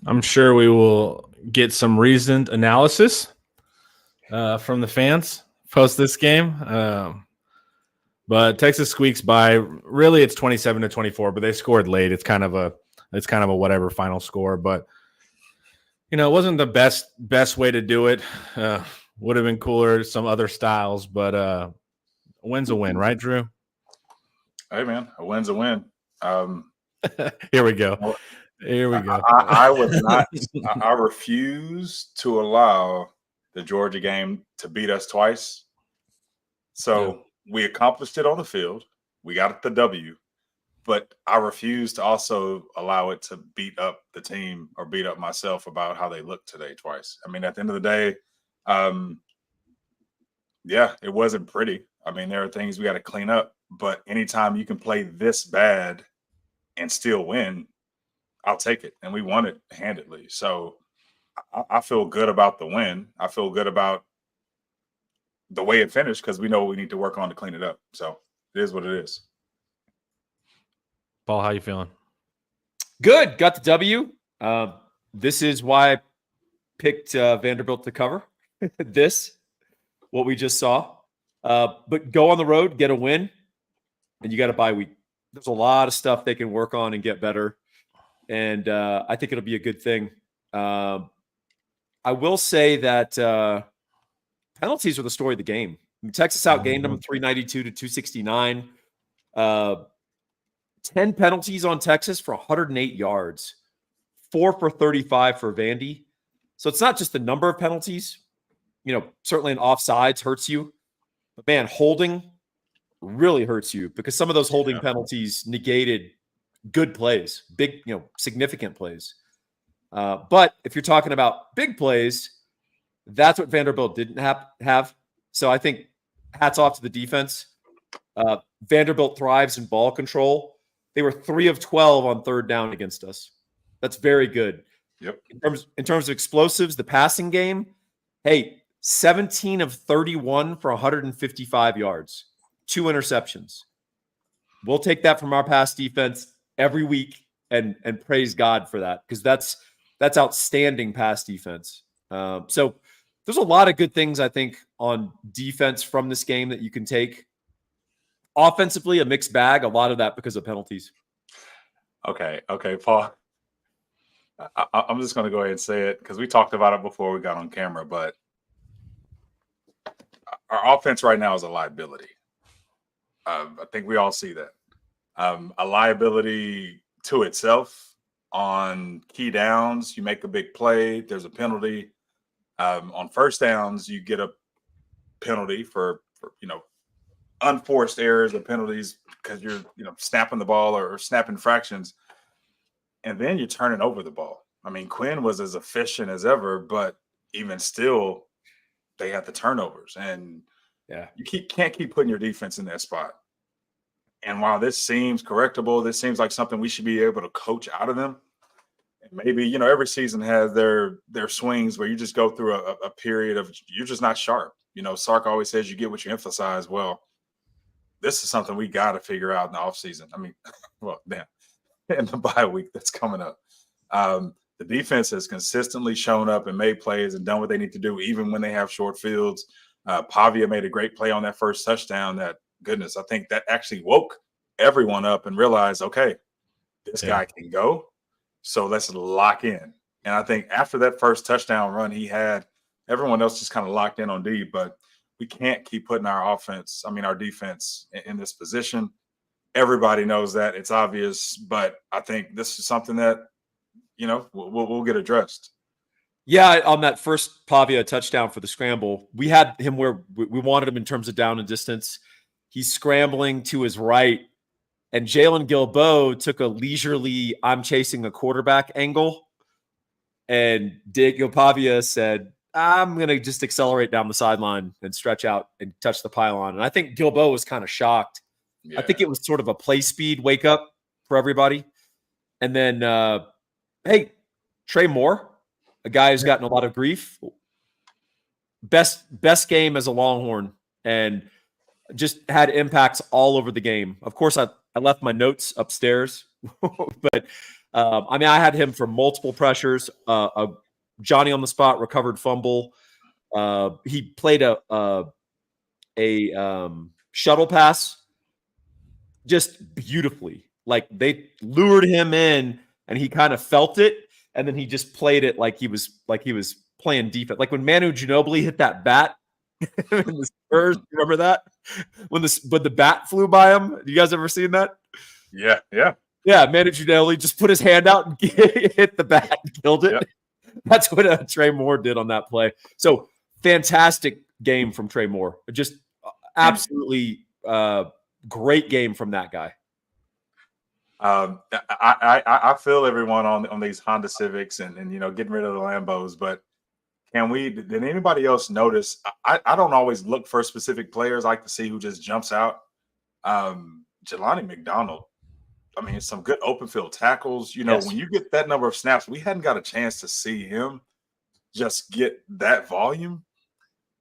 I'm sure we will get some reasoned analysis from the fans post this game. But Texas squeaks by. Really, it's 27-24, but they scored late. It's kind of a whatever final score. But it wasn't the best way to do it. Would have been cooler some other styles, but a win's a win, right, Drew? Hey man, a win's a win. Here we go. Here we go. I would not. I refuse to allow the Georgia game to beat us twice. So we accomplished it on the field. We got the W, but I refuse to also allow it to beat up the team or beat up myself about how they looked today twice. I mean, at the end of the day, it wasn't pretty. I mean, there are things we got to clean up, but anytime you can play this bad and still win, I'll take it. And we won it handedly. So I feel good about the win. I feel good about the way it finished because we know what we need to work on to clean it up. So it is what it is. Paul, how you feeling? Good. Got the W. This is why I picked Vanderbilt to cover what we just saw. But go on the road, get a win, and you got a bye week. There's a lot of stuff they can work on and get better. And I think it'll be a good thing. I will say that penalties are the story of the game. Texas outgained them 392-269. 10 penalties on Texas for 108 yards, 4 for 35 for Vandy. So it's not just the number of penalties. Certainly an offsides hurts you. But, man, holding really hurts you because some of those holding penalties negated good plays, big, significant plays. But if you're talking about big plays, that's what Vanderbilt didn't have. So I think hats off to the defense. Vanderbilt thrives in ball control. They were 3 of 12 on third down against us. That's very good. Yep. In terms of explosives, the passing game, 17 of 31 for 155 yards, 2 interceptions. We'll take that from our pass defense every week and praise God for that because that's outstanding pass defense. So there's a lot of good things, I think, on defense from this game that you can take. Offensively, a mixed bag, a lot of that because of penalties. Okay, Paul. I'm just going to go ahead and say it because we talked about it before we got on camera, but our offense right now is a liability. I think we all see that. A liability to itself on key downs. You make a big play, there's a penalty. On first downs, you get a penalty for unforced errors or penalties because you're snapping the ball or snapping fractions, and then you're turning over the ball. I mean, Quinn was as efficient as ever, but even still, they had the turnovers, and you can't keep putting your defense in that spot. And while this seems correctable, this seems like something we should be able to coach out of them. And maybe every season has their swings where you just go through a period of you're just not sharp. Sark always says you get what you emphasize. Well, this is something we got to figure out in the offseason. I mean, in the bye week that's coming up. The defense has consistently shown up and made plays and done what they need to do, even when they have short fields. Pavia made a great play on that first touchdown. That, goodness, I think that actually woke everyone up and realized, okay, this guy can go. So let's lock in. And I think after that first touchdown run he had, everyone else just kind of locked in on D. But we can't keep putting our defense in this position. Everybody knows that. It's obvious. But I think this is something that, we'll get addressed. Yeah, on that first Pavia touchdown for the scramble, we had him where we wanted him in terms of down and distance. He's scrambling to his right, and Jalen Gilbo took a leisurely I'm chasing the quarterback angle, and Diego Pavia said, I'm going to just accelerate down the sideline and stretch out and touch the pylon. And I think Gilbo was kind of shocked. Yeah. I think it was sort of a play speed wake up for everybody. And then, Trey Moore, a guy who's gotten a lot of grief. Best game as a Longhorn and just had impacts all over the game. Of course, I left my notes upstairs, but I mean, I had him for multiple pressures. A Johnny on the spot recovered fumble. He played a shuttle pass just beautifully. Like they lured him in, and he kind of felt it, and then he just played it like he was playing defense. Like when Manu Ginobili hit that bat in the Spurs, remember that? When the bat flew by him. You guys ever seen that? Yeah. Yeah, Manu Ginobili just put his hand out and hit the bat and killed it. Yep. That's what Trey Moore did on that play. So fantastic game from Trey Moore. Just absolutely great game from that guy. I feel everyone on these Honda Civics and getting rid of the Lambos, but did anybody else notice? I don't always look for specific players. I like to see who just jumps out. Jelani McDonald. I mean, some good open field tackles. Yes. When you get that number of snaps, we hadn't got a chance to see him just get that volume.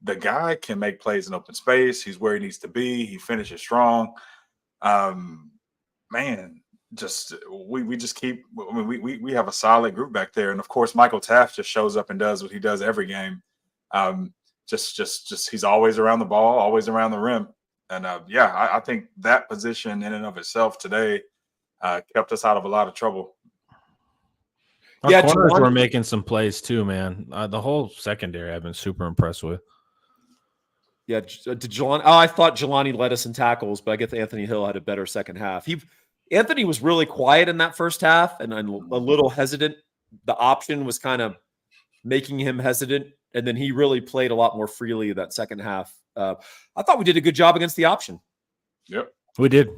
The guy can make plays in open space. He's where he needs to be. He finishes strong. Man, just we just keep. I mean, we have a solid group back there, and of course, Michael Taft just shows up and does what he does every game. Just he's always around the ball, always around the rim, and I think that position in and of itself today kept us out of a lot of trouble. Our corners were making some plays too, man. The whole secondary I've been super impressed with. Yeah, I thought Jelani led us in tackles, but I guess Anthony Hill had a better second half. Anthony was really quiet in that first half and a little hesitant. The option was kind of making him hesitant, and then he really played a lot more freely that second half. I thought we did a good job against the option. Yep, we did.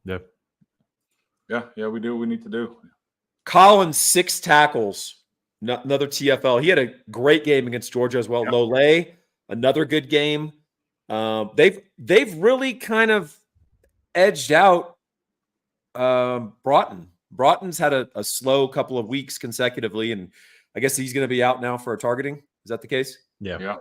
Yep. Yeah, we do what we need to do. Collins, 6 tackles. Another TFL. He had a great game against Georgia as well. Yep. Lole, another good game. They've really kind of edged out Broughton. Broughton's had a slow couple of weeks consecutively, and I guess he's going to be out now for targeting. Is that the case? Yeah.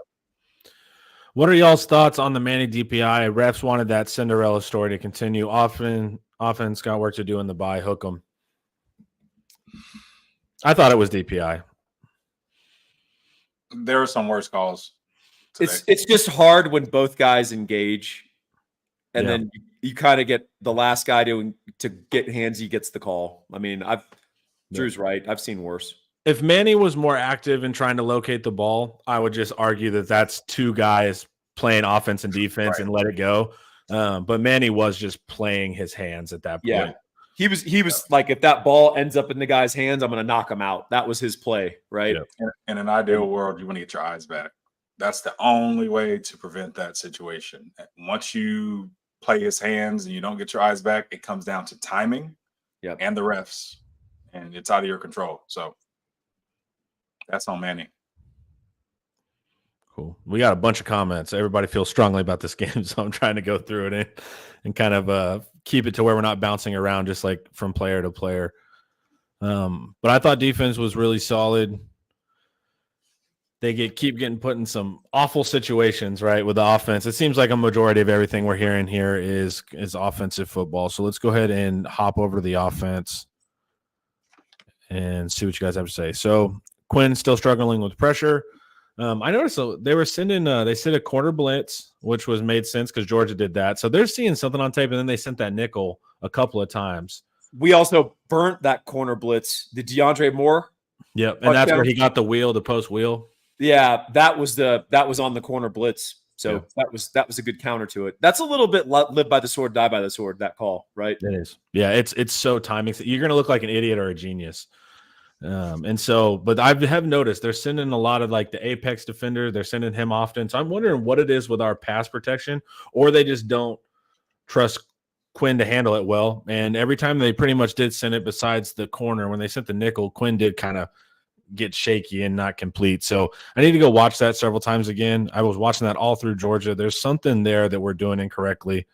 What are y'all's thoughts on the Manny DPI? Refs wanted that Cinderella story to continue. Offense got work to do in the bye. Hook 'em. I thought it was DPI. There are some worse calls today. It's just hard when both guys engage, and then you kind of get the last guy to get handsy gets the call. I mean, Drew's right. I've seen worse. If Manny was more active in trying to locate the ball, I would just argue that that's two guys playing offense and defense and let it go. But Manny was just playing his hands at that point. Yeah. He was like, if that ball ends up in the guy's hands, I'm going to knock him out. That was his play, right? Yeah. In an ideal world, you want to get your eyes back. That's the only way to prevent that situation. Once you play his hands and you don't get your eyes back, it comes down to timing and the refs, and it's out of your control. So that's on Manny. Cool. We got a bunch of comments. Everybody feels strongly about this game, so I'm trying to go through it and kind of keep it to where we're not bouncing around just like from player to player. But I thought defense was really solid. They keep getting put in some awful situations, right, with the offense. It seems like a majority of everything we're hearing here is offensive football. So let's go ahead and hop over to the offense and see what you guys have to say. So Quinn's still struggling with pressure. I noticed they were sending they sent a corner blitz, which was made sense because Georgia did that. So they're seeing something on tape, and then they sent that nickel a couple of times. We also burnt that corner blitz. The DeAndre Moore. Yep, and that's where he got the post wheel. Yeah, that was on the corner blitz. So that was a good counter to it. That's a little bit live by the sword, die by the sword. That call, right? It is. Yeah, it's so timing. You're going to look like an idiot or a genius. But I have noticed they're sending a lot of like the apex defender. They're sending him often. So I'm wondering what it is with our pass protection, or they just don't trust Quinn to handle it well. And every time they pretty much did send it, besides the corner, when they sent the nickel, Quinn did kind of get shaky and not complete. So I need to go watch that several times again. I was watching that all through Georgia. There's something there that we're doing incorrectly.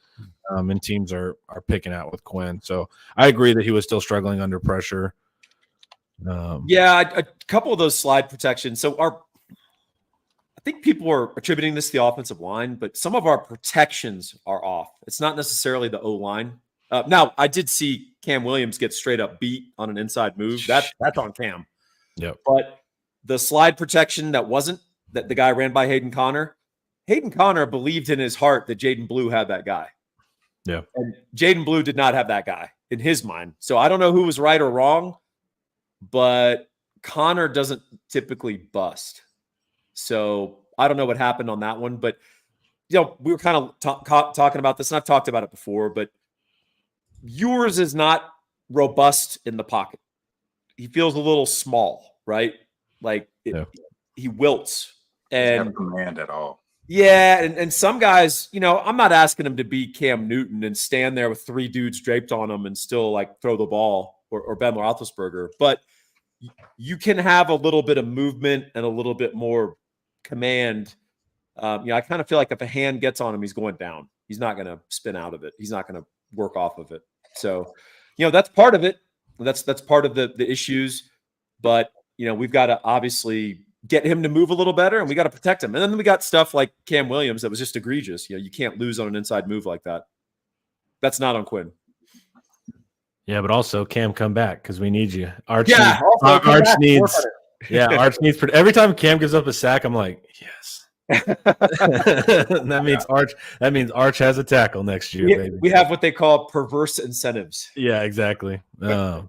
And teams are picking out with Quinn. So I agree that he was still struggling under pressure. A couple of those slide protections. So I think people are attributing this to the offensive line, but some of our protections are off. It's not necessarily the O-line. Now, I did see Cam Williams gets straight up beat on an inside move, that's on Cam. Yep. But the slide protection that the guy ran by Hayden Conner believed in his heart that Jaden Blue had that guy. Yeah. And Jaden Blue did not have that guy in his mind. So I don't know who was right or wrong, but Conner doesn't typically bust. So I don't know what happened on that one, but we were kind of talking about this, and I've talked about it before, but Ewers is not robust in the pocket. He feels a little small, right? Like he wilts. And doesn't have command at all. Yeah, and some guys, I'm not asking him to be Cam Newton and stand there with 3 dudes draped on him and still like throw the ball or Ben Roethlisberger, but you can have a little bit of movement and a little bit more command. I kind of feel like if a hand gets on him, he's going down. He's not going to spin out of it. He's not going to work off of it. So, that's part of it. That's part of the issues. But, we've got to obviously get him to move a little better, and we got to protect him. And then we got stuff like Cam Williams that was just egregious. You can't lose on an inside move like that. That's not on Quinn. Yeah, but also Cam, come back because we need you. Arch needs. Yeah, Arch needs. Every time Cam gives up a sack, I'm like, yes. That means Arch has a tackle next year, baby. We have what they call perverse incentives. Yeah, exactly. But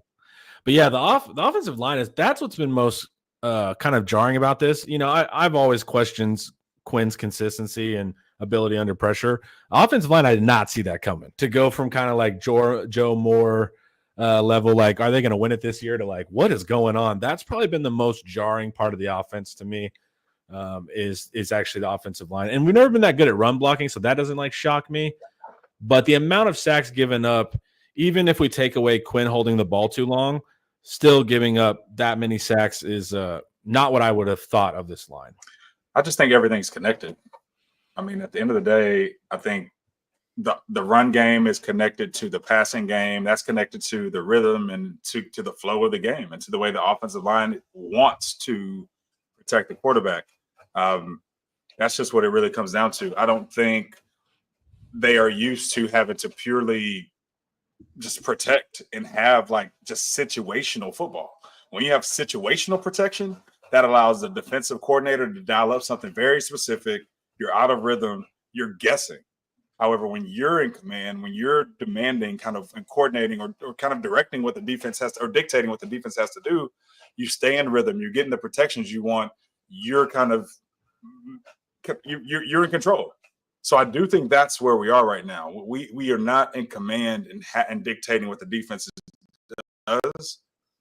yeah, the offensive line that's what's been most kind of jarring about this. I've always questioned Quinn's consistency and ability under pressure. Offensive line, I did not see that coming. To go from kind of like Joe Moore level, like, are they going to win it this year, to like, what is going on? That's probably been the most jarring part of the offense to me. Is actually the offensive line, and we've never been that good at run blocking, so that doesn't like shock me. But the amount of sacks given up, even if we take away Quinn holding the ball too long, still giving up that many sacks is not what I would have thought of this line. I just think everything's connected. I mean, at the end of the day, I think the run game is connected to the passing game. That's connected to the rhythm and to the flow of the game and to the way the offensive line wants to protect the quarterback. That's just what it really comes down to. I don't think they are used to having to purely just protect and have like just situational football. When you have situational protection, that allows the defensive coordinator to dial up something very specific. You're out of rhythm. You're guessing. However, when you're in command, when you're demanding kind of and coordinating or kind of directing what the defense has to, or dictating what the defense has to do, you stay in rhythm. You're getting the protections you want. You're kind of you're in control. So I do think that's where we are right now. We are not in command and dictating what the defense does,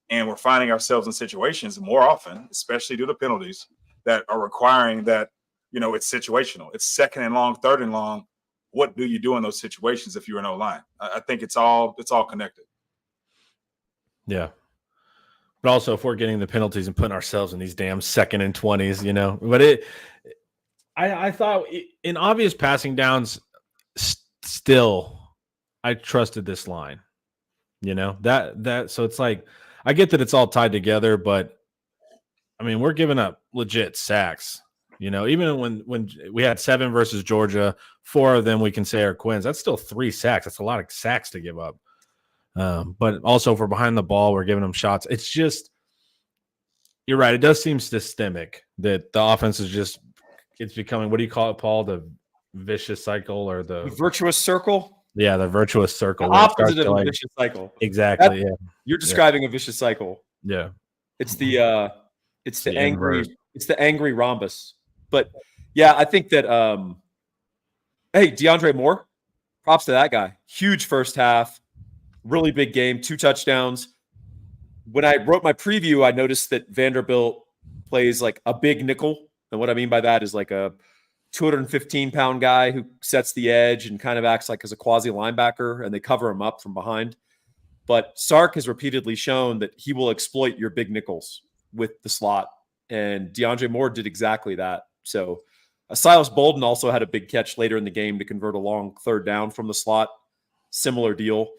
and we're finding ourselves in situations more often, especially due to penalties, that are requiring that it's situational. It's second and long, third and long. What do you do in those situations if you're in O-line? I think it's all connected. Yeah. But also, if we're getting the penalties and putting ourselves in these damn 2nd and 20s, but I thought in obvious passing downs, still, I trusted this line, so it's like, I get that it's all tied together, but I mean, we're giving up legit sacks, even when we had 7 versus Georgia, 4 of them we can say are Quinn's. That's still 3 sacks. That's a lot of sacks to give up. But also, if we're behind the ball, we're giving them shots. It's just, you're right. It does seem systemic that the offense is just, it's becoming, what do you call it, Paul? The vicious cycle or the virtuous circle? Yeah, the virtuous circle. The opposite of a vicious cycle. Exactly. Yeah. You're describing a vicious cycle. Yeah. It's the angry rhombus. But yeah, I think that hey, DeAndre Moore, props to that guy. Huge first half. Really big game, 2 touchdowns. When I wrote my preview, I noticed that Vanderbilt plays like a big nickel. And what I mean by that is like a 215-pound guy who sets the edge and kind of acts like as a quasi linebacker, and they cover him up from behind. But Sark has repeatedly shown that he will exploit your big nickels with the slot. And DeAndre Moore did exactly that. So Silas Bolden also had a big catch later in the game to convert a long 3rd down from the slot. Similar deal.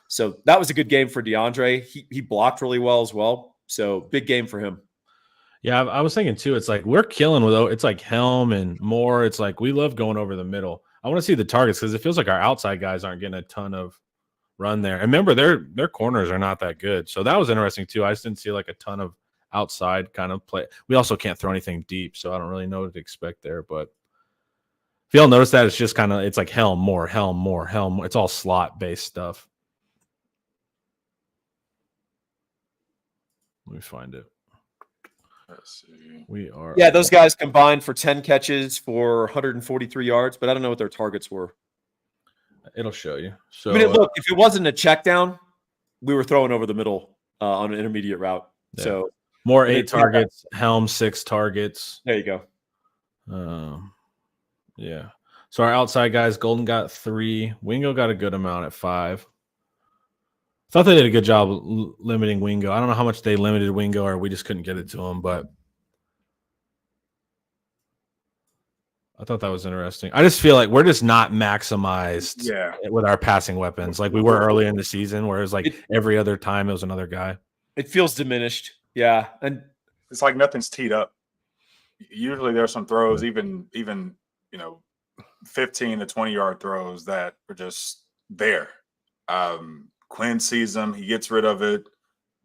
So that was a good game for DeAndre. He blocked really well as well. So big game for him. Yeah, I was thinking too. It's like we're killing with it's like Helm and Moore. It's like we love going over the middle. I want to see the targets because it feels like our outside guys aren't getting a ton of run there. And remember, their corners are not that good. So that was interesting too. I just didn't see like a ton of outside kind of play. We also can't throw anything deep, so I don't really know what to expect there. But if y'all notice that, it's just kind of it's like helm more. It's all slot based stuff. Let me find it. Let's see. We are those guys combined for 10 catches for 143 yards, but I don't know what their targets were. It'll show you. So I mean, look, if it wasn't a check down, we were throwing over the middle on an intermediate route. Yeah. So more 8 targets, Helm 6 targets. There you go. Yeah. So our outside guys, Golden got 3. Wingo got a good amount at 5. Thought they did a good job limiting Wingo. I don't know how much they limited Wingo or we just couldn't get it to him, but I thought that was interesting. I just feel like we're just not maximized with our passing weapons like we were earlier in the season, where it was like every other time it was another guy. It feels diminished. Yeah. And it's like nothing's teed up. Usually there's some throws, even 15 to 20-yard throws that are just there. Quinn sees them, he gets rid of it.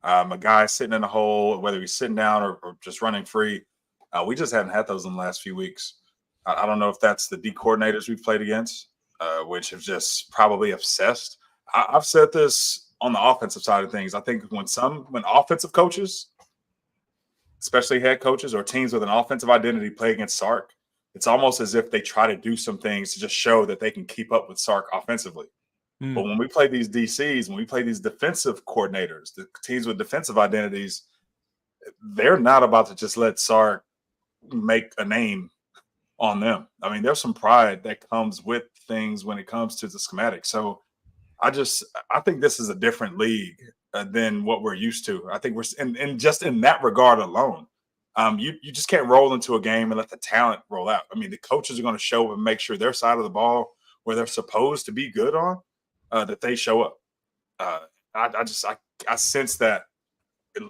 A guy sitting in a hole, whether he's sitting down or just running free. We just haven't had those in the last few weeks. I don't know if that's the D coordinators we've played against, which have just probably obsessed. I've said this on the offensive side of things. I think when offensive coaches, especially head coaches or teams with an offensive identity, play against Sark, it's almost as if they try to do some things to just show that they can keep up with Sark offensively. But when we play these DCs, when we play these defensive coordinators, the teams with defensive identities, they're not about to just let Sark make a name on them. I mean, there's some pride that comes with things when it comes to the schematic. So I think this is a different league than what we're used to. I think we're and just in that regard alone, you just can't roll into a game and let the talent roll out. I mean, the coaches are going to show up and make sure their side of the ball, where they're supposed to be good on, that they show up. I sense that,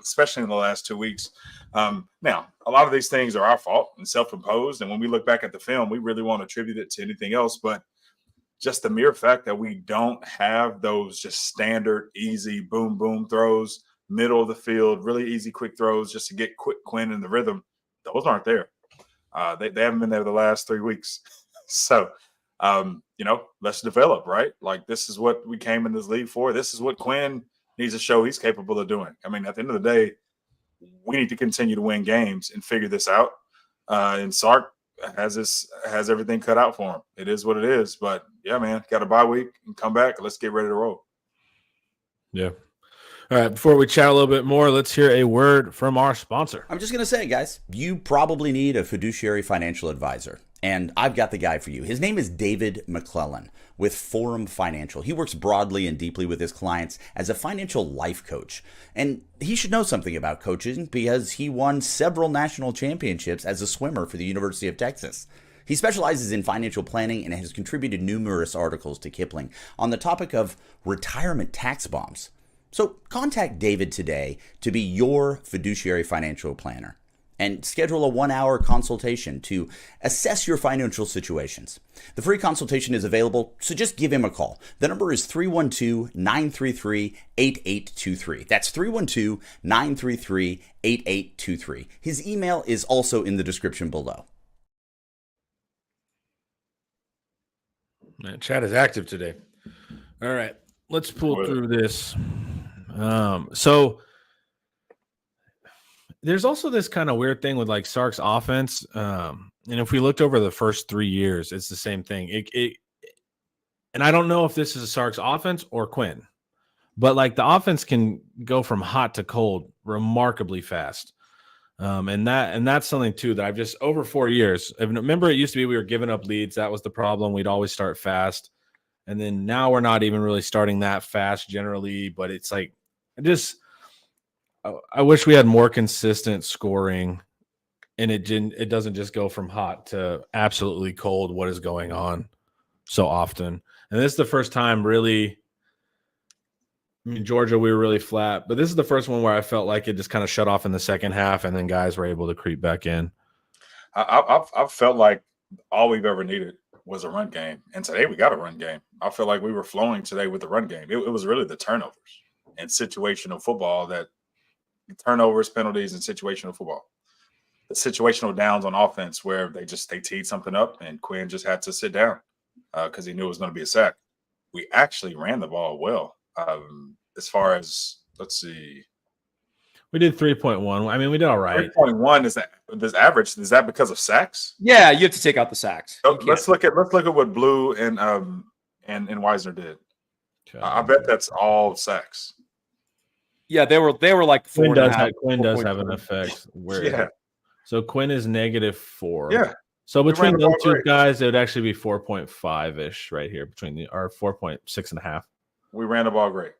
especially in the last 2 weeks. Now, a lot of these things are our fault and self-imposed. And when we look back at the film, we really won't attribute it to anything else. But just the mere fact that we don't have those just standard, easy, boom, boom throws, middle of the field, really easy, quick throws just to get Quinn in the rhythm, those aren't there. They haven't been there the last 3 weeks. So, let's develop, right? Like, this is what we came in this league for. This is what Quinn needs to show he's capable of doing. I mean, at the end of the day, we need to continue to win games and figure this out. And Sark has everything cut out for him. It is what it is. But yeah, man, got a bye week and come back. Let's get ready to roll. Yeah. All right. Before we chat a little bit more, let's hear a word from our sponsor. I'm just going to say, guys, you probably need a fiduciary financial advisor. And I've got the guy for you. His name is David McClellan with Forum Financial. He works broadly and deeply with his clients as a financial life coach. And he should know something about coaching because he won several national championships as a swimmer for the University of Texas. He specializes in financial planning and has contributed numerous articles to Kiplinger on the topic of retirement tax bombs. So contact David today to be your fiduciary financial planner and schedule a 1-hour consultation to assess your financial situations. The free consultation is available, so just give him a call. The number is 312-933-8823. That's 312-933-8823. His email is also in the description below. Man, chat is active today. All right, let's pull through this. So there's also this kind of weird thing with like Sark's offense. And if we looked over the first 3 years, it's the same thing. And I don't know if this is Sark's offense or Quinn, but like the offense can go from hot to cold remarkably fast. And that's something too that I've just over 4 years. Remember, it used to be we were giving up leads. That was the problem. We'd always start fast. And then now we're not even really starting that fast generally, but it's like, I wish we had more consistent scoring and it doesn't just go from hot to absolutely cold. What is going on so often? And this is the first time really, I mean, Georgia, we were really flat, but this is the first one where I felt like it just kind of shut off in the second half and then guys were able to creep back in. I've felt like all we've ever needed was a run game. And today we got a run game. I feel like we were flowing today with the run game. It was really the turnovers and situational football that turnovers, penalties, and situational football. The situational downs on offense where they teed something up and Quinn just had to sit down because he knew it was going to be a sack. We actually ran the ball well. As far as, let's see. We did 3.1. I mean, we did all right. 3.1 is that this average? Is that because of sacks? Yeah, you have to take out the sacks. So let's look at what Blue and Wisner did. Okay. I bet that's all sacks. Yeah, they were like 4.5. Quinn does have an effect. So Quinn is -4. Yeah. So between those two great. guys, it would actually be 4.5 ish right here or 4.6.5. We ran the ball great.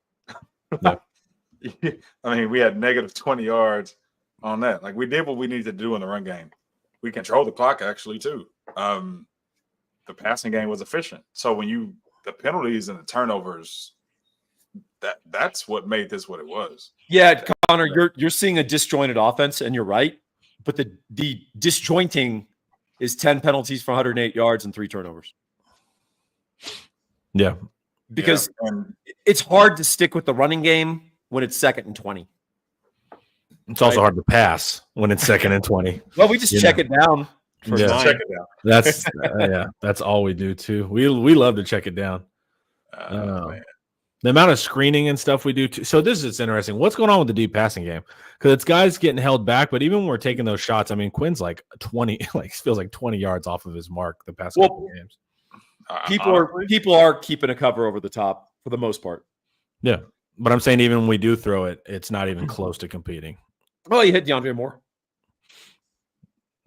Yeah. I mean, we had -20 yards on that. Like we did what we needed to do in the run game. We controlled the clock actually too. The passing game was efficient. So when the penalties and the turnovers, that's what made this what it was. Yeah, Connor, you're seeing a disjointed offense, and you're right. But the disjointing is 10 penalties for 108 yards and 3 turnovers. Yeah. Because it's hard to stick with the running game when it's 2nd and 20. It's also hard to pass when it's 2nd and 20. Well, we just check it down for 9. Check it down. That's that's all we do too. We love to check it down. The amount of screening and stuff we do too. So this is interesting. What's going on with the deep passing game? Because it's guys getting held back, but even when we're taking those shots, I mean, Quinn's like 20, feels like 20 yards off of his mark the past couple of games. People are keeping a cover over the top for the most part. Yeah, but I'm saying even when we do throw it, it's not even close to competing. Well, you hit DeAndre Moore.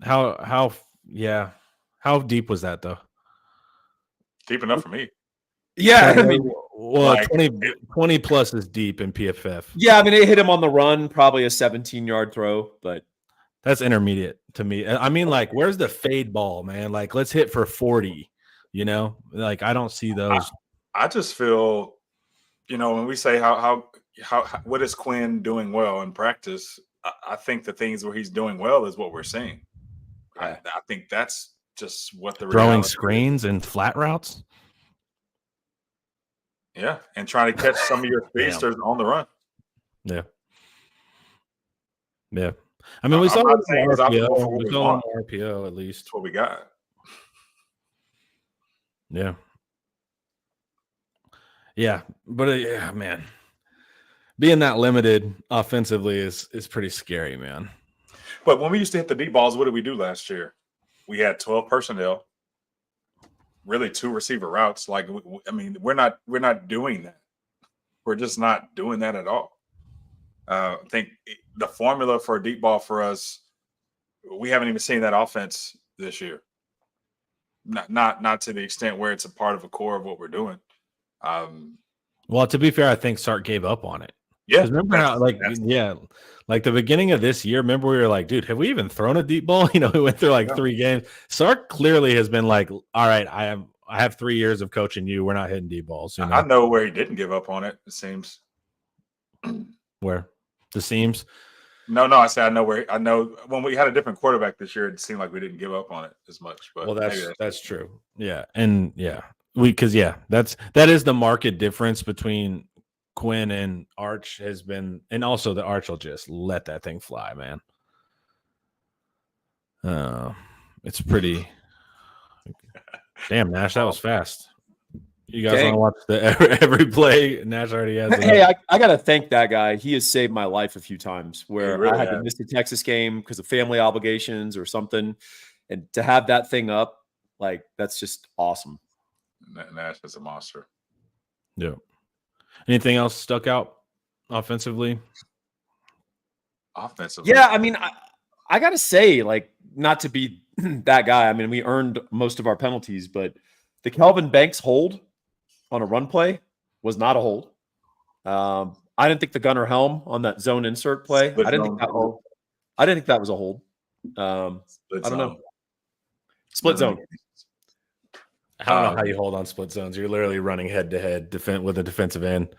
How deep was that though? Deep enough for me. Yeah, I mean, well, 20 plus is deep in PFF. Yeah, I mean, it hit him on the run, probably a 17-yard throw, but that's intermediate to me. I mean, like, where's the fade ball, man? Like, let's hit for 40. You know, like I don't see those. I just feel, when we say how what is Quinn doing well in practice, I think the things where he's doing well is what we're seeing. I think that's just what the throwing screens and flat routes. Yeah, and trying to catch some of your speedsters on the run. Yeah. Yeah. I mean, we saw RPO. We saw RPO at least. That's what we got. Yeah. Yeah. But yeah, man. Being that limited offensively is pretty scary, man. But when we used to hit the deep balls, what did we do last year? We had 12 personnel. Really 2 receiver routes. Like, I mean, we're not doing that. We're just not doing that at all. I think the formula for a deep ball for us, we haven't even seen that offense this year. Not to the extent where it's a part of a core of what we're doing. Well, to be fair, I think Sark gave up on it. Yeah. Remember how, like the beginning of this year, remember we were like, dude, have we even thrown a deep ball? We went through like 3 games. Sark clearly has been like, all right, I have 3 years of coaching you. We're not hitting deep balls. I know where he didn't give up on it, it seems. Where? The seams? No, I said I know when we had a different quarterback this year, it seemed like we didn't give up on it as much. But well, that's true. Yeah. And that is the market difference between Quinn and Arch has been, and also the Arch will just let that thing fly, man. It's pretty. Damn, Nash, that was fast. You guys want to watch every play? Nash already has. Hey, I got to thank that guy. He has saved my life a few times where really I had to miss the Texas game because of family obligations or something. And to have that thing up, like, that's just awesome. Nash is a monster. Yeah. Anything else stuck out offensively? Yeah, I mean, I got to say, like, not to be that guy. I mean, we earned most of our penalties, but the Kelvin Banks hold on a run play was not a hold. I didn't think the Gunnar Helm on that zone insert play. I didn't think that was a hold. I don't know. Split zone. I don't know how you hold on split zones. You're literally running head to head with a defensive end.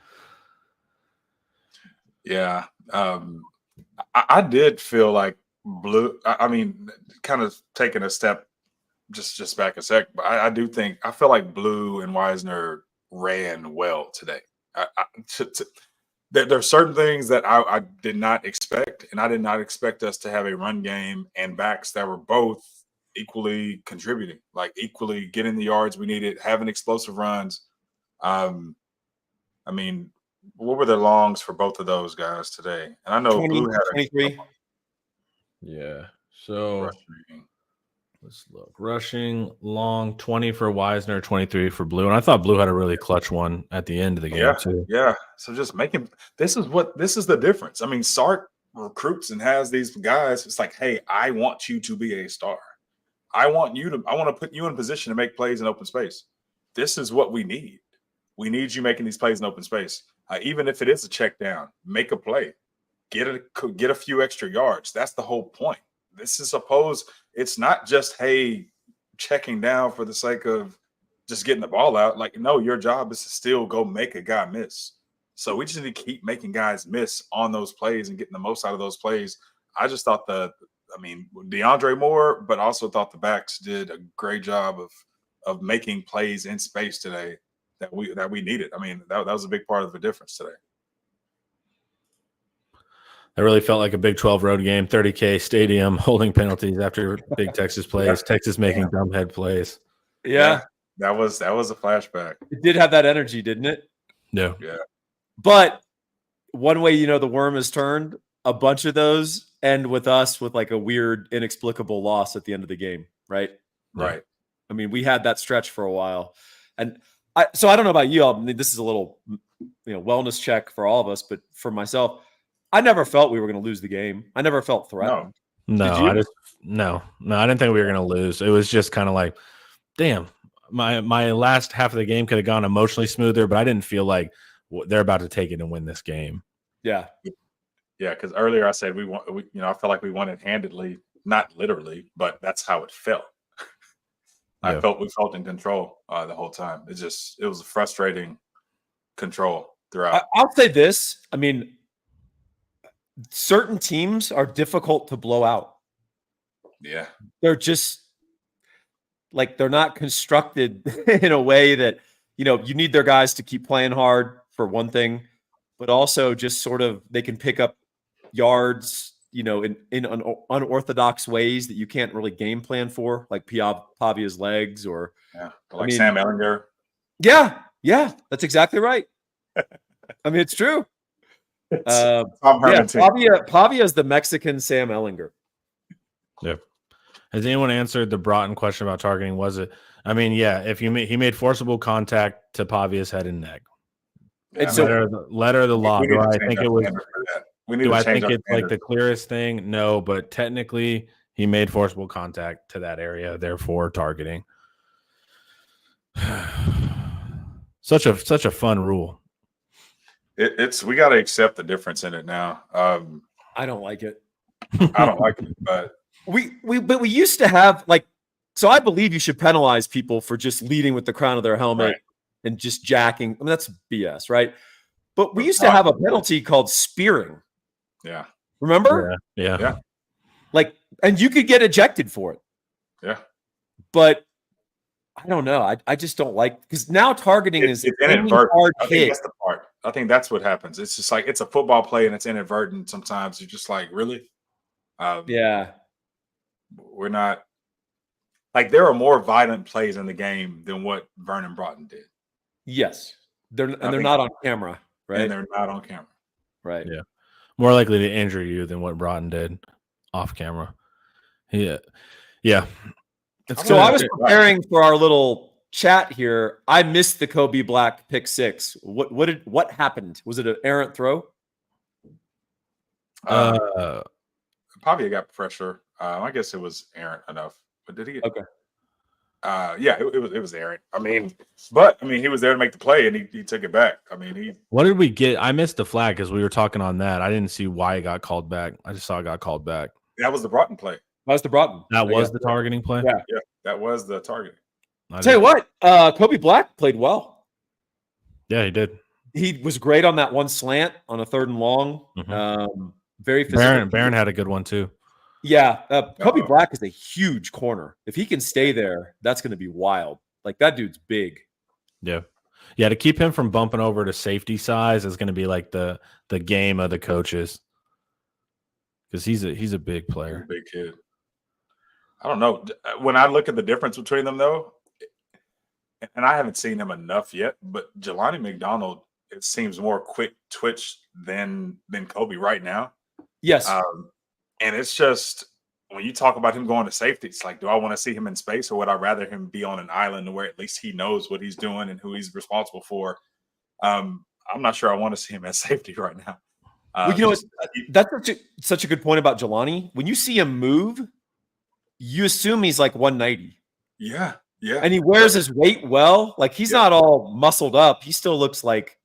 Yeah. I did feel like Blue, I mean, kind of taking a step just back a sec. But I do think I feel like Blue and Wisner ran well today. There are certain things that I did not expect, and I did not expect us to have a run game and backs that were both equally contributing, like equally getting the yards we needed, having explosive runs. I mean, what were the longs for both of those guys today? And I know 20, Blue had 23. Yeah. So rushing. let's look. Rushing long 20 for Wisner, 23 for Blue. And I thought Blue had a really clutch one at the end of the game too. Yeah. So just making this is the difference. I mean, Sark recruits and has these guys. It's like, hey, I want you to be a star. I want to put you in position to make plays in open space. This is what we need. We need you making these plays in open space. Even if it is a check down, make a play. Get a few extra yards. That's the whole point. It's not just, hey, checking down for the sake of just getting the ball out. Like, no, your job is to still go make a guy miss. So we just need to keep making guys miss on those plays and getting the most out of those plays. I just thought DeAndre Moore, but also thought the backs did a great job of making plays in space today that we needed. I mean, that was a big part of the difference today. It really felt like a Big 12 road game, 30K stadium, holding penalties after big Texas plays, Texas making dumbhead plays. Yeah. That was a flashback. It did have that energy, didn't it? Yeah. Yeah. But one way the worm has turned, a bunch of those end with us with like a weird, inexplicable loss at the end of the game, right? Right. I mean, we had that stretch for a while. And I don't know about you. I mean, this is a little wellness check for all of us, but for myself, I never felt we were going to lose the game. I never felt threatened. No, I didn't think we were going to lose. It was just kind of like, damn, my last half of the game could have gone emotionally smoother, but I didn't feel like they're about to take it and win this game. Yeah. Yeah, because earlier I said I felt like we won it handedly, not literally, but that's how it felt. We felt in control the whole time. It was a frustrating control throughout. I'll say this. I mean, certain teams are difficult to blow out. Yeah. They're just like, they're not constructed in a way that, you need their guys to keep playing hard for one thing, but also just sort of, they can pick up yards, in unorthodox ways that you can't really game plan for, like Pavia's legs or Sam Ellinger. Yeah. That's exactly right. I mean, it's true. Pavia is the Mexican Sam Ellinger. Yeah. Has anyone answered the Broughton question about targeting? Was it? I mean, yeah. If he made forcible contact to Pavia's head and neck, it's letter of the law. Do I think it was? Do I think it's like the clearest thing? No, but technically, he made forcible contact to that area, therefore targeting. Such a fun rule. We got to accept the difference in it now. I don't like it. I don't like it, but we used to have so I believe you should penalize people for just leading with the crown of their helmet and just jacking. I mean, that's BS, right? But we used to have a penalty called spearing. Yeah. Remember? Yeah. And you could get ejected for it. Yeah. But I don't know. I just don't like, because now targeting is inadvertent. I think that's the part. I think that's what happens. It's just like, it's a football play and it's inadvertent. Sometimes you're just like, really? Yeah. We're not there are more violent plays in the game than what Vernon Broughton did. Yes. They're not on camera, right? And they're not on camera. Right. Yeah. More likely to injure you than what Broughton did off camera. Yeah. So I was preparing for our little chat here. I missed the Kobe Black pick six. What happened? Was it an errant throw? Pavia got pressure. I guess it was errant enough. But did he get okay? Yeah, it was errant. I mean, he was there to make the play and he took it back. I mean, what did we get? I missed the flag because we were talking on that. I didn't see why it got called back. I just saw it got called back. That was the Broughton play. That was the Broughton. That was the targeting play? Yeah, that was the targeting. Tell you what, Kobe Black played well. Yeah, he did. He was great on that one slant on a 3rd and long. Mm-hmm. Very physical. Barron had a good one too. Yeah, Kobe Black is a huge corner. If he can stay there, that's going to be wild. Like, that dude's big. Yeah. Yeah, to keep him from bumping over to safety size is going to be like the game of the coaches, because he's a big player. Big kid. I don't know. When I look at the difference between them, though, and I haven't seen him enough yet, but Jelani McDonald, it seems more quick twitch than Kobe right now. Yes. And it's just, when you talk about him going to safety, it's like, do I want to see him in space, or would I rather him be on an island where at least he knows what he's doing and who he's responsible for? I'm not sure I want to see him at safety right now. Well, that's such a good point about Jelani. When you see him move, you assume he's like 190. Yeah. Yeah. And he wears his weight well. Like, he's not all muscled up. He still looks like,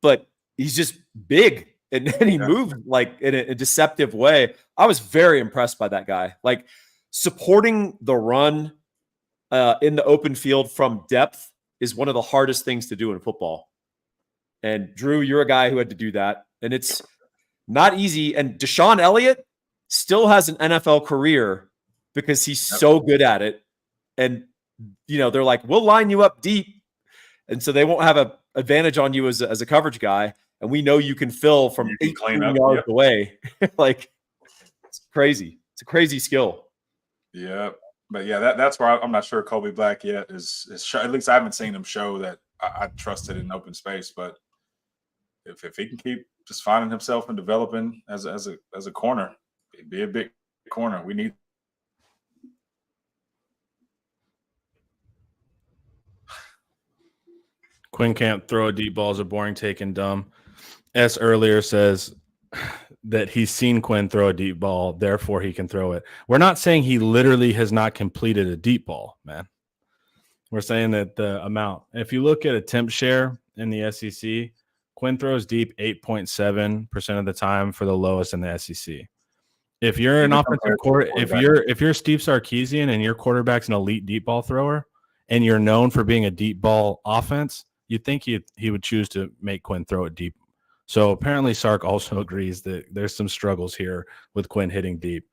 but he's just big. And he moved like in a deceptive way. I was very impressed by that guy. Like, supporting the run in the open field from depth is one of the hardest things to do in football. And Drew, you're a guy who had to do that. And it's not easy. And Deshaun Elliott still has an NFL career because he's so good at it. And, they're like, we'll line you up deep. And so they won't have an advantage on you as a coverage guy. And we know you can fill from 18 yards away. Like, it's crazy. It's a crazy skill. Yeah. But yeah, that's where I'm not sure Kobe Black yet is at least I haven't seen him show that I trusted in open space. But if he can keep just finding himself and developing as a corner, it'd be a big corner. We need. Quinn can't throw a deep ball is a boring take and dumb. S earlier says that he's seen Quinn throw a deep ball, therefore he can throw it. We're not saying he literally has not completed a deep ball, man. We're saying that the amount. If you look at attempt share in the SEC, Quinn throws deep 8.7% of the time for the lowest in the SEC. If you're an offensive quarterback, if you're Steve Sarkisian and your quarterback's an elite deep ball thrower and you're known for being a deep ball offense, you'd think he would choose to make Quinn throw it deep. So apparently Sark also agrees that there's some struggles here with Quinn hitting deep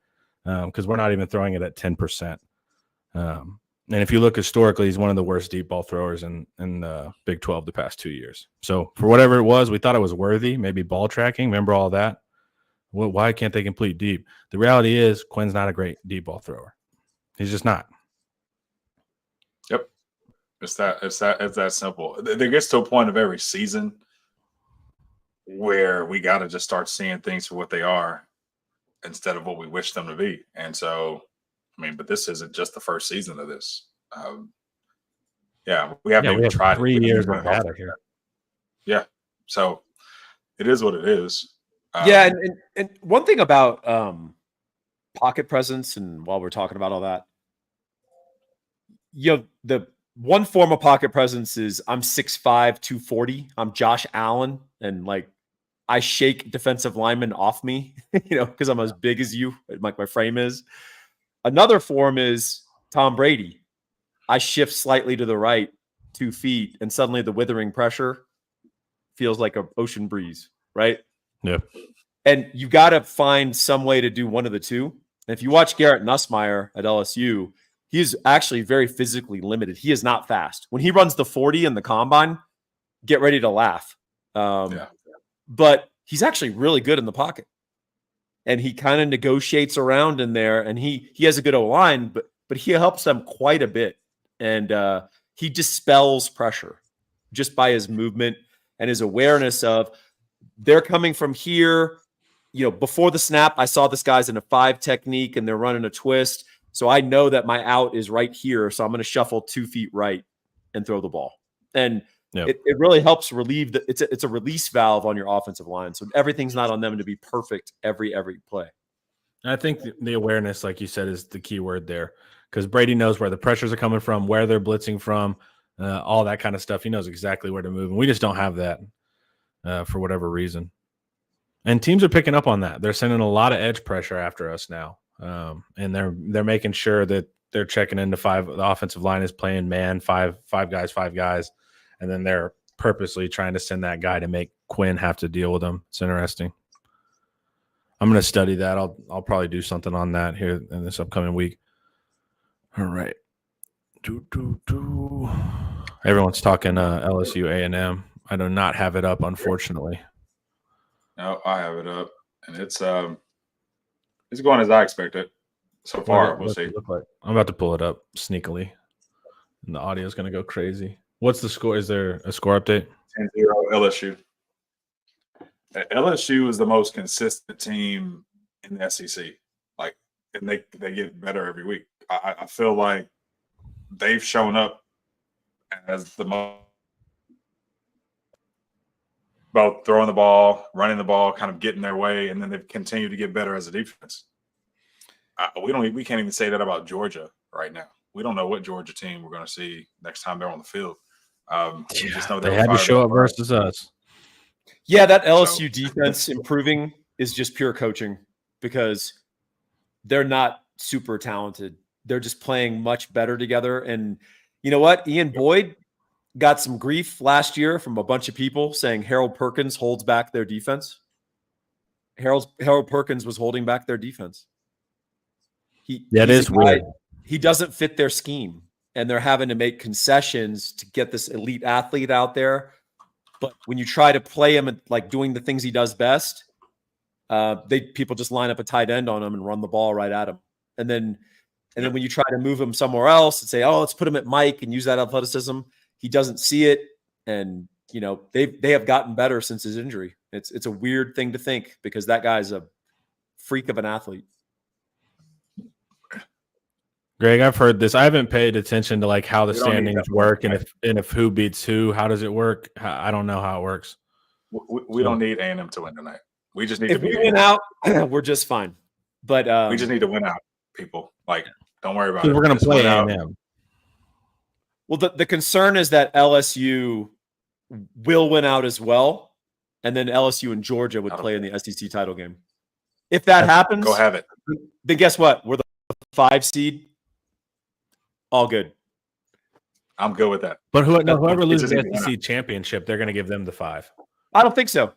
because we're not even throwing it at 10%. And if you look historically, he's one of the worst deep ball throwers in the Big 12 the past 2 years. So for whatever it was, we thought it was worthy, maybe ball tracking. Remember all that? Well, why can't they complete deep? The reality is Quinn's not a great deep ball thrower. He's just not. Yep. It's that simple. There gets to a point of every season where we got to just start seeing things for what they are instead of what we wish them to be. And so, but this isn't just the first season of this. We haven't even tried 3 years of data here. Yeah. So it is what it is. And one thing about pocket presence, and while we're talking about all that, the one form of pocket presence is I'm 6'5", 240. I'm Josh Allen, and like I shake defensive linemen off me, because I'm as big as you, like my frame is. Another form is Tom Brady. I shift slightly to the right 2 feet, and suddenly the withering pressure feels like an ocean breeze, right? Yeah. And you got to find some way to do one of the two. And if you watch Garrett Nussmeier at LSU, he is actually very physically limited. He is not fast. When he runs the 40 in the combine, get ready to laugh. But he's actually really good in the pocket. And he kind of negotiates around in there, and he has a good O-line, but he helps them quite a bit. And he dispels pressure just by his movement and his awareness of they're coming from here. Before the snap, I saw this guy's in a 5 technique and they're running a twist. So I know that my out is right here. So I'm going to shuffle 2 feet right and throw the ball. And it really helps relieve it's a release valve on your offensive line. So everything's not on them to be perfect every play. I think the awareness, like you said, is the key word there, because Brady knows where the pressures are coming from, where they're blitzing from, all that kind of stuff. He knows exactly where to move. And we just don't have that for whatever reason. And teams are picking up on that. They're sending a lot of edge pressure after us now. And they're making sure that they're checking into 5. The offensive line is playing man, five guys. And then they're purposely trying to send that guy to make Quinn have to deal with them. It's interesting. I'm going to study that. I'll probably do something on that here in this upcoming week. All right. Everyone's talking LSU A&M. I do not have it up, unfortunately. No, I have it up, and it's going as I expected so far. We'll see. Look like? I'm about to pull it up sneakily, and the audio is going to go crazy. What's the score? Is there a score update? 10-0 LSU. LSU is the most consistent team in the SEC. Like, and they get better every week. I feel like they've shown up as the most, both throwing the ball, running the ball, kind of getting their way, and then they've continued to get better as a defense. We can't even say that about Georgia right now. We don't know what Georgia team we're going to see next time they're on the field. We just know they had to show up versus us. Yeah, that LSU defense improving is just pure coaching because they're not super talented. They're just playing much better together. And you know what? Ian Boyd got some grief last year from a bunch of people saying Harold Perkins holds back their defense. Harold Perkins was holding back their defense. That is weird. He doesn't fit their scheme, and they're having to make concessions to get this elite athlete out there. But when you try to play him like doing the things he does best, people just line up a tight end on him and run the ball right at him. And then when you try to move him somewhere else and say, "Oh, let's put him at Mike and use that athleticism," he doesn't see it. And they have gotten better since his injury. It's a weird thing to think because that guy's a freak of an athlete. Greg, I've heard this. I haven't paid attention to like how the standings work and if who beats who. How does it work? I don't know how it works. We don't need A&M to win tonight. We just need if to we win out, we're just fine. But we just need to win out, people. Like, don't worry about it. We're going to play A&M. Well, the concern is that LSU will win out as well, and then LSU and Georgia would play in the SEC title game. If that happens, go have it. Then guess what? We're the 5 seed. All good. I'm good with that. But whoever loses the SEC championship, they're going to give them the 5. I don't think so.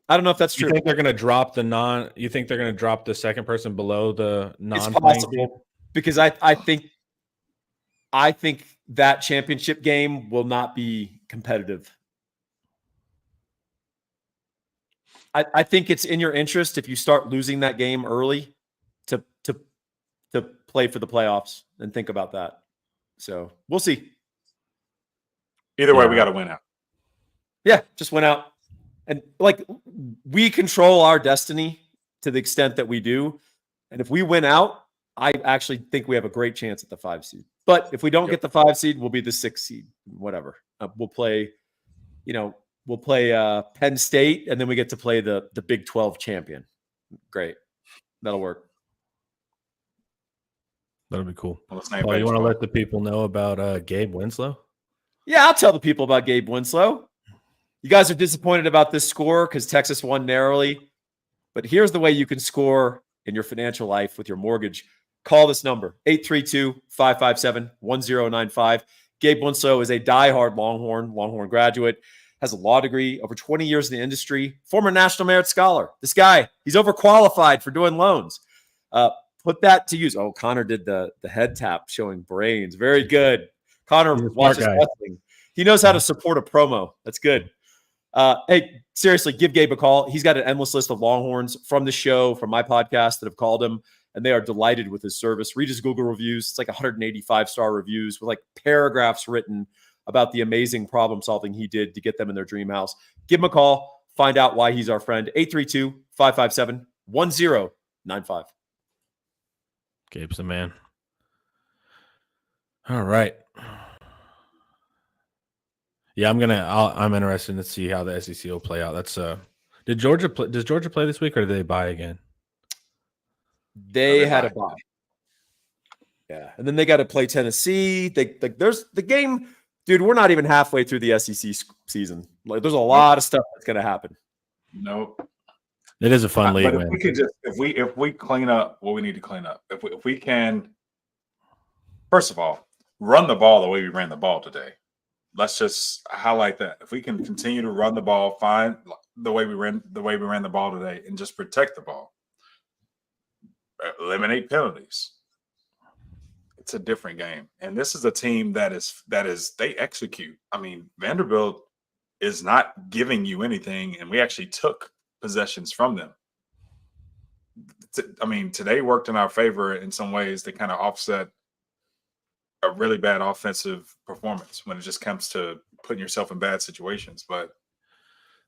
I don't know if that's true. You think they're going to drop You think they're going to drop the second person below the non? It's possible because I think that championship game will not be competitive. I think it's in your interest if you start losing that game early to play for the playoffs and think about that. So we'll see. Either way, we got to win out. Yeah, just win out. And like we control our destiny to the extent that we do. And if we win out, I actually think we have a great chance at the 5 seed. But if we don't get the 5 seed, we'll be the 6 seed. Whatever. We'll play, Penn State, and then we get to play the Big 12 champion. Great. That'll work. That'll be cool. Well, you want to let the people know about Gabe Winslow? Yeah, I'll tell the people about Gabe Winslow. You guys are disappointed about this score because Texas won narrowly. But here's the way you can score in your financial life with your mortgage. Call this number, 832-557-1095. Gabe Winslow is a diehard Longhorn graduate, has a law degree, over 20 years in the industry, former National Merit Scholar. This guy, he's overqualified for doing loans. Put that to use. Oh, Connor did the head tap showing brains. Very good. Connor watches wrestling. He knows how to support a promo. That's good. Hey, seriously, give Gabe a call. He's got an endless list of Longhorns from the show, from my podcast that have called him, and they are delighted with his service. Read his Google reviews. It's like 185-star reviews with like paragraphs written about the amazing problem solving he did to get them in their dream house. Give him a call. Find out why he's our friend. 832-557-1095. Gabe's the man. All right. Yeah, I'm interested to see how the SEC will play out. That's does Georgia play this week or do they bye again? They had a bye. Yeah, and then they got to play Tennessee. There's the game, dude. We're not even halfway through the SEC season. Like, there's a lot of stuff that's going to happen. Nope. It is a fun league. But if we clean up what we need to clean up, if we can, first of all, run the ball the way we ran the ball today. let's just highlight that. If we can continue to run the ball, find the way we ran the ball today, and just protect the ball, eliminate penalties, it's a different game. And this is a team that is they execute. I mean, Vanderbilt is not giving you anything, and we actually took possessions from them. I mean, today worked in our favor in some ways to kind of offset a really bad offensive performance when it just comes to putting yourself in bad situations. But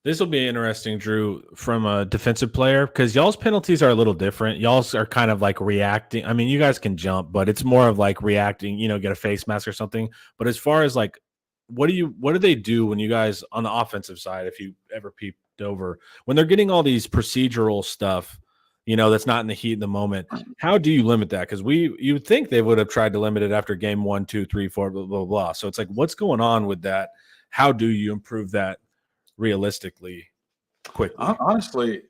this will be interesting, Drew, from a defensive player, because y'all's penalties are a little different. Y'all's are kind of like reacting. I mean, you guys can jump, but it's more of like reacting, get a face mask or something. But as far as like, what do they do when you guys on the offensive side, if you ever peeped over, when they're getting all these procedural stuff, that's not in the heat of the moment, how do you limit that? Because you would think they would have tried to limit it after game 1, 2, 3, 4, blah, blah, blah. So it's like, what's going on with that? How do you improve that realistically quickly? Honestly,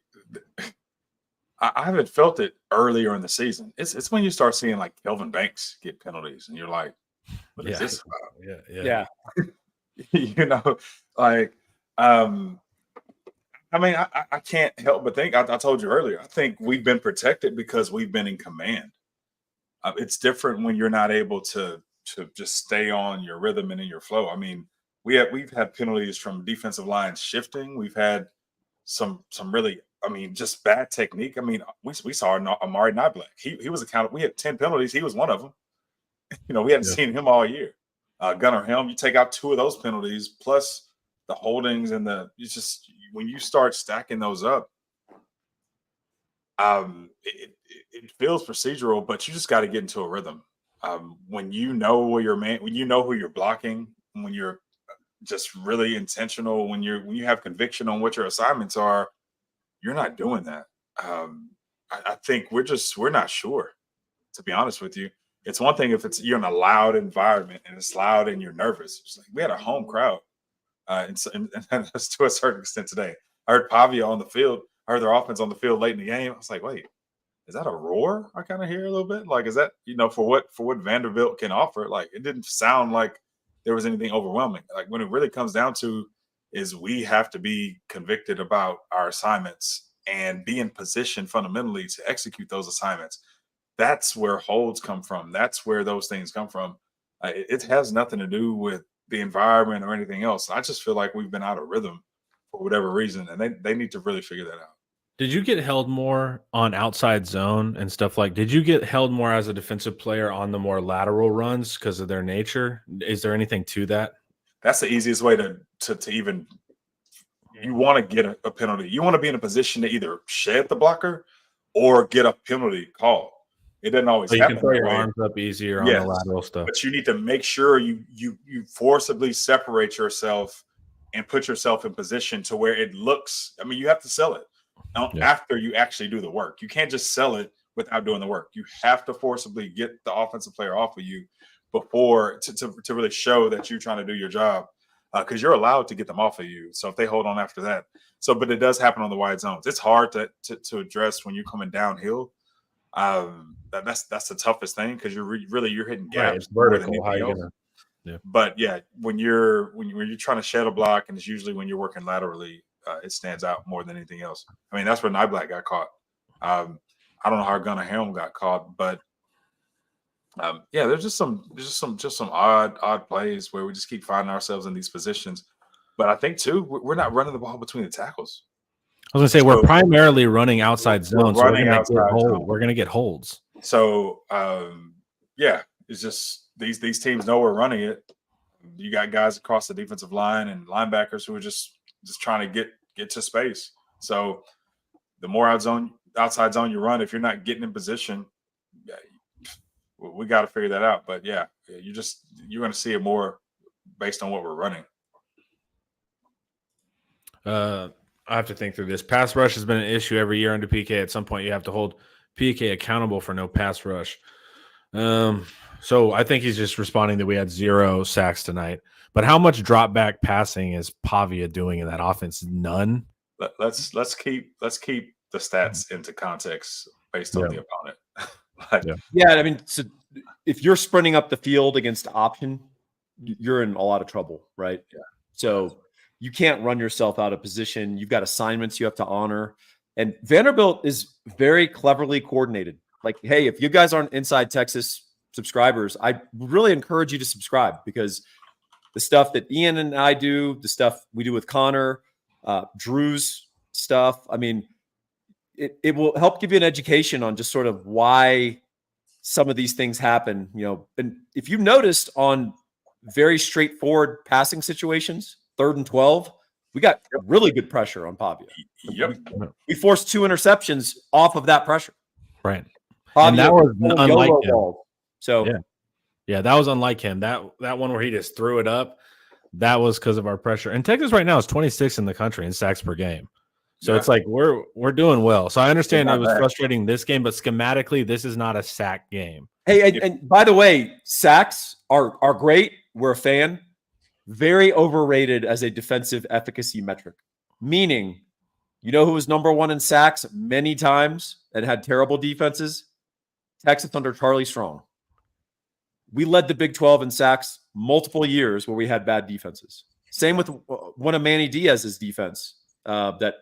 I haven't felt it earlier in the season. It's when you start seeing like Kelvin Banks get penalties and you're like, what is this about? Yeah. I mean, I can't help but think, I told you earlier, I think we've been protected because we've been in command. It's different when you're not able to just stay on your rhythm and in your flow. I mean, we've had penalties from defensive lines shifting. We've had some really, just bad technique. I mean, we saw Amari Niblack. He was accountable. We had 10 penalties. He was one of them. We hadn't seen him all year. Gunnar Helm, you take out 2 of those penalties plus the holdings and when you start stacking those up, it feels procedural, but you just got to get into a rhythm. When you know where when you know who you're blocking, when you're just really intentional, when you have conviction on what your assignments are, you're not doing that. I think we're not sure, to be honest with you. It's one thing if you're in a loud environment and it's loud and you're nervous. It's like we had a home crowd. And that's to a certain extent today. I heard Pavia on the field. I heard their offense on the field late in the game. I was like, wait, is that a roar? I kind of hear a little bit. Like, is that, for what Vanderbilt can offer? Like, it didn't sound like there was anything overwhelming. Like, when it really comes down to is we have to be convicted about our assignments and be in position fundamentally to execute those assignments. That's where holds come from. That's where those things come from. It has nothing to do with the environment or anything else. I just feel like we've been out of rhythm for whatever reason, and they need to really figure that out. Did you get held more on outside zone and stuff did you get held more as a defensive player on the more lateral runs because of their nature? Is there anything to that? That's the easiest way to even, you want to get a penalty. You want to be in a position to either shed the blocker or get a penalty called. It doesn't always happen. You can throw your arms up easier on the lateral stuff. But you need to make sure you forcibly separate yourself and put yourself in position to where it looks, you have to sell it after you actually do the work. You can't just sell it without doing the work. You have to forcibly get the offensive player off of you before to really show that you're trying to do your job, because you're allowed to get them off of you. So if they hold on after that. But it does happen on the wide zones. It's hard to address when you're coming downhill. That's the toughest thing because you're hitting gaps. Right, it's vertical. How you gonna? Yeah. But when you're trying to shed a block, and it's usually when you're working laterally, it stands out more than anything else. That's where Niblack got caught. I don't know how Gunnar Helm got caught, but there's just some odd plays where we just keep finding ourselves in these positions. But I think too, we're not running the ball between the tackles. I was gonna say we're primarily running outside zones. So we're gonna get holds. So it's just these teams know we're running it. You got guys across the defensive line and linebackers who are just trying to get to space. So the more outside zone you run, if you're not getting in position, we got to figure that out. But you're going to see it more based on what we're running. I have to think through this. Pass rush has been an issue every year under PK. At some point, you have to hold PK accountable for no pass rush. So I think he's just responding that we had 0 sacks tonight. But how much drop back passing is Pavia doing in that offense? None. Let's keep the stats into context based on the opponent. So if you're sprinting up the field against option, you're in a lot of trouble, right? Yeah. So you can't run yourself out of position. You've got assignments you have to honor. And Vanderbilt is very cleverly coordinated. Like, hey, if you guys aren't Inside Texas subscribers, I really encourage you to subscribe, because the stuff that Ian and I do, the stuff we do with Connor, Drew's stuff, I mean, it will help give you an education on just sort of why some of these things happen, And if you noticed, on very straightforward passing situations, 3rd and 12, we got really good pressure on Pavia. Yep. We forced 2 interceptions off of that pressure. Right. Pavia And that was unlike him. ball. So Yeah, that was unlike him. That one where he just threw it up, that was because of our pressure. And Texas right now is 26th in the country in sacks per game. So it's like we're doing well. So I understand it was frustrating this game, but schematically, this is not a sack game. Hey, and by the way, sacks are great. We're a fan. Very overrated as a defensive efficacy metric. Meaning, who was number 1 in sacks many times and had terrible defenses? Texas under Charlie Strong. We led the Big 12 in sacks multiple years where we had bad defenses. Same with one of Manny Diaz's defense that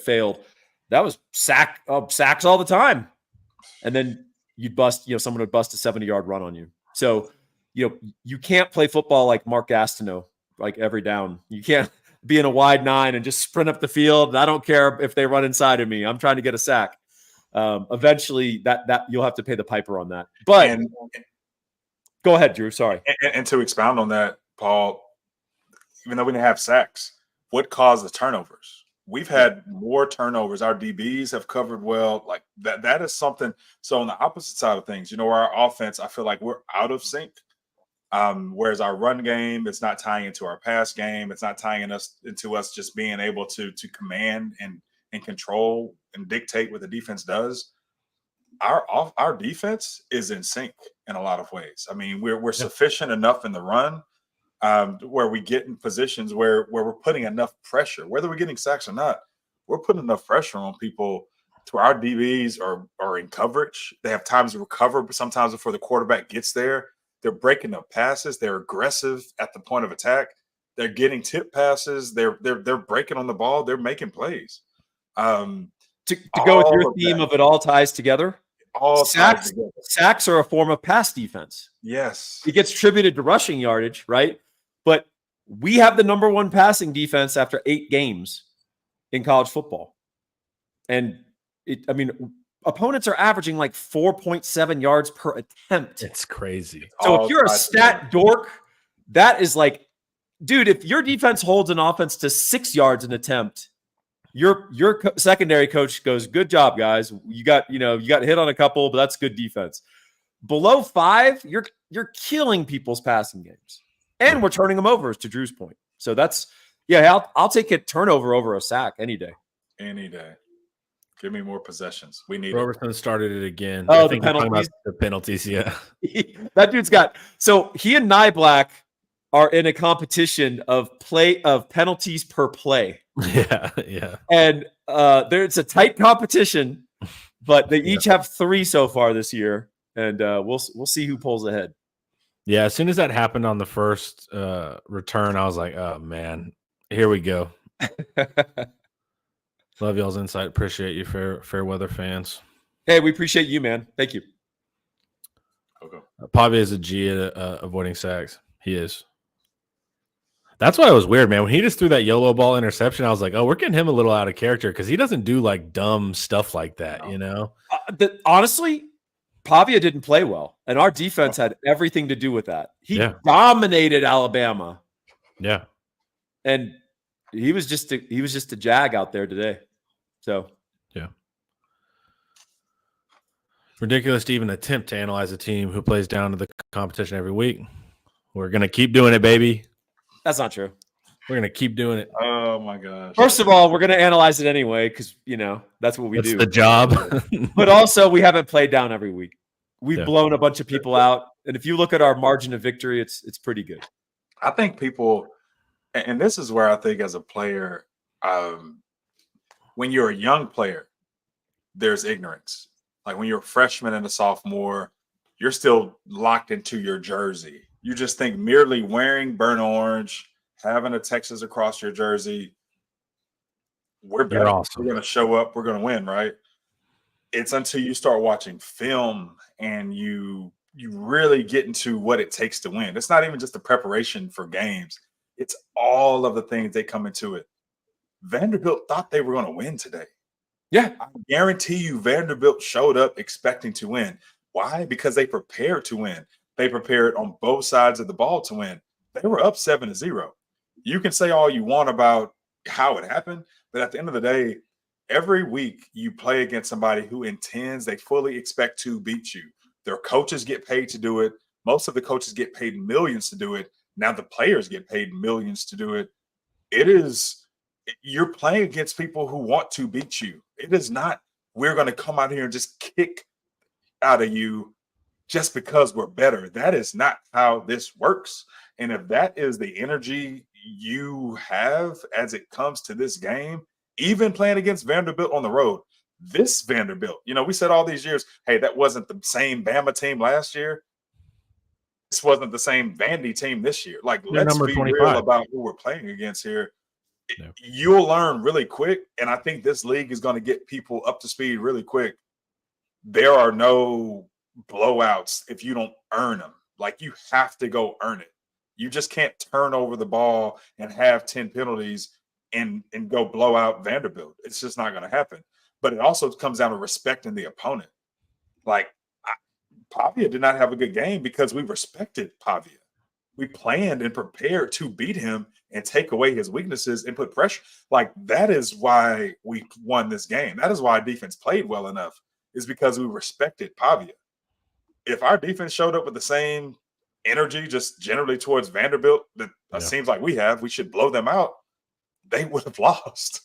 failed. That was sacks all the time. And then you'd bust, someone would bust a 70-yard run on you. So, you can't play football like Mark Gastineau, like every down. You can't be in a wide 9 and just sprint up the field. I don't care if they run inside of me. I'm trying to get a sack. Eventually that you'll have to pay the piper on that. But go ahead, Drew. Sorry. And to expound on that, Paul, even though we didn't have sacks, what caused the turnovers? We've had more turnovers. Our DBs have covered well. Like that is something. So on the opposite side of things, our offense, I feel like we're out of sync. Whereas our run game, it's not tying into our pass game. It's not tying into us just being able to command and control and dictate what the defense does. Our defense is in sync in a lot of ways. I mean, we're sufficient enough in the run where we get in positions where we're putting enough pressure, whether we're getting sacks or not. We're putting enough pressure on people to where our DBs are in coverage. They have time to recover, but sometimes before the quarterback gets there, they're breaking up passes. They're aggressive at the point of attack. They're getting tip passes. They're breaking on the ball. They're making plays. To go with your theme of it all ties together. Sacks are a form of pass defense. Yes. It gets attributed to rushing yardage, right? But we have the number 1 passing defense after 8 games in college football. And opponents are averaging like 4.7 yards per attempt. It's crazy. So if you're a stat dork, that is like, dude, if your defense holds an offense to 6 yards an attempt, your secondary coach goes, good job, guys. You got hit on a couple, but that's good defense. Below 5, you're killing people's passing games. And we're turning them over, to Drew's point. So that's, I'll take a turnover over a sack any day. Any day. Give me more possessions. We need Robertson started it again. Oh, I think the penalties. the penalties, yeah. That dude's got, so he and Nyblack are in a competition of penalties per play. Yeah. And it's a tight competition, but they each have 3 so far this year, and we'll see who pulls ahead. Yeah, as soon as that happened on the first return, I was like, oh man, here we go. Love y'all's insight. Appreciate you, fair weather fans. Hey, we appreciate you, man. Thank you. Okay. Pavia is a G at avoiding sacks. He is. That's why it was weird, man. When he just threw that YOLO ball interception, I was like, oh, we're getting him a little out of character because he doesn't do like dumb stuff like that, Honestly, Pavia didn't play well, and our defense had everything to do with that. He dominated Alabama. Yeah. And he was just a jag out there today. So, yeah. Ridiculous to even attempt to analyze a team who plays down to the competition every week. We're going to keep doing it, baby. That's not true. We're going to keep doing it. Oh, my gosh. First of all, we're going to analyze it anyway because, that's what we do. That's the job. But also, we haven't played down every week. We've blown a bunch of people out. And if you look at our margin of victory, it's pretty good. I think people – and this is where I think as a player, when you're a young player, there's ignorance. Like when you're a freshman and a sophomore, you're still locked into your jersey. You just think merely wearing burnt orange, having a Texas across your jersey, we're better. Awesome. We're going to show up. We're going to win, right? It's until you start watching film and you really get into what it takes to win. It's not even just the preparation for games. It's all of the things that come into it. Vanderbilt thought they were going to win today. Yeah. I guarantee you Vanderbilt showed up expecting to win. Why? Because they prepared to win. They prepared on both sides of the ball to win. They were up 7-0. You can say all you want about how it happened, but at the end of the day, every week you play against somebody who they fully expect to beat you. Their coaches get paid to do it. Most of the coaches get paid millions to do it. Now the players get paid millions to do it. You're playing against people who want to beat you. It is not, we're going to come out here and just kick out of you just because we're better. That is not how this works. And if that is the energy you have as it comes to this game, even playing against Vanderbilt on the road, this Vanderbilt, we said all these years, hey, that wasn't the same Bama team last year. This wasn't the same Vandy team this year. Like, let's be 25. real about who we're playing against here. No. You'll learn really quick, and I think this league is going to get people up to speed really quick. There are no blowouts if you don't earn them. Like, you have to go earn it. You just can't turn over the ball and have 10 penalties and go blow out Vanderbilt. It's just not going to happen. But it also comes down to respecting the opponent. Like, Pavia did not have a good game because we respected Pavia. We planned and prepared to beat him and take away his weaknesses and put pressure. Like, that is why we won this game. That is why our defense played well enough, is because we respected Pavia. If our defense showed up with the same energy just generally towards Vanderbilt that seems like we should blow them out, they would have lost.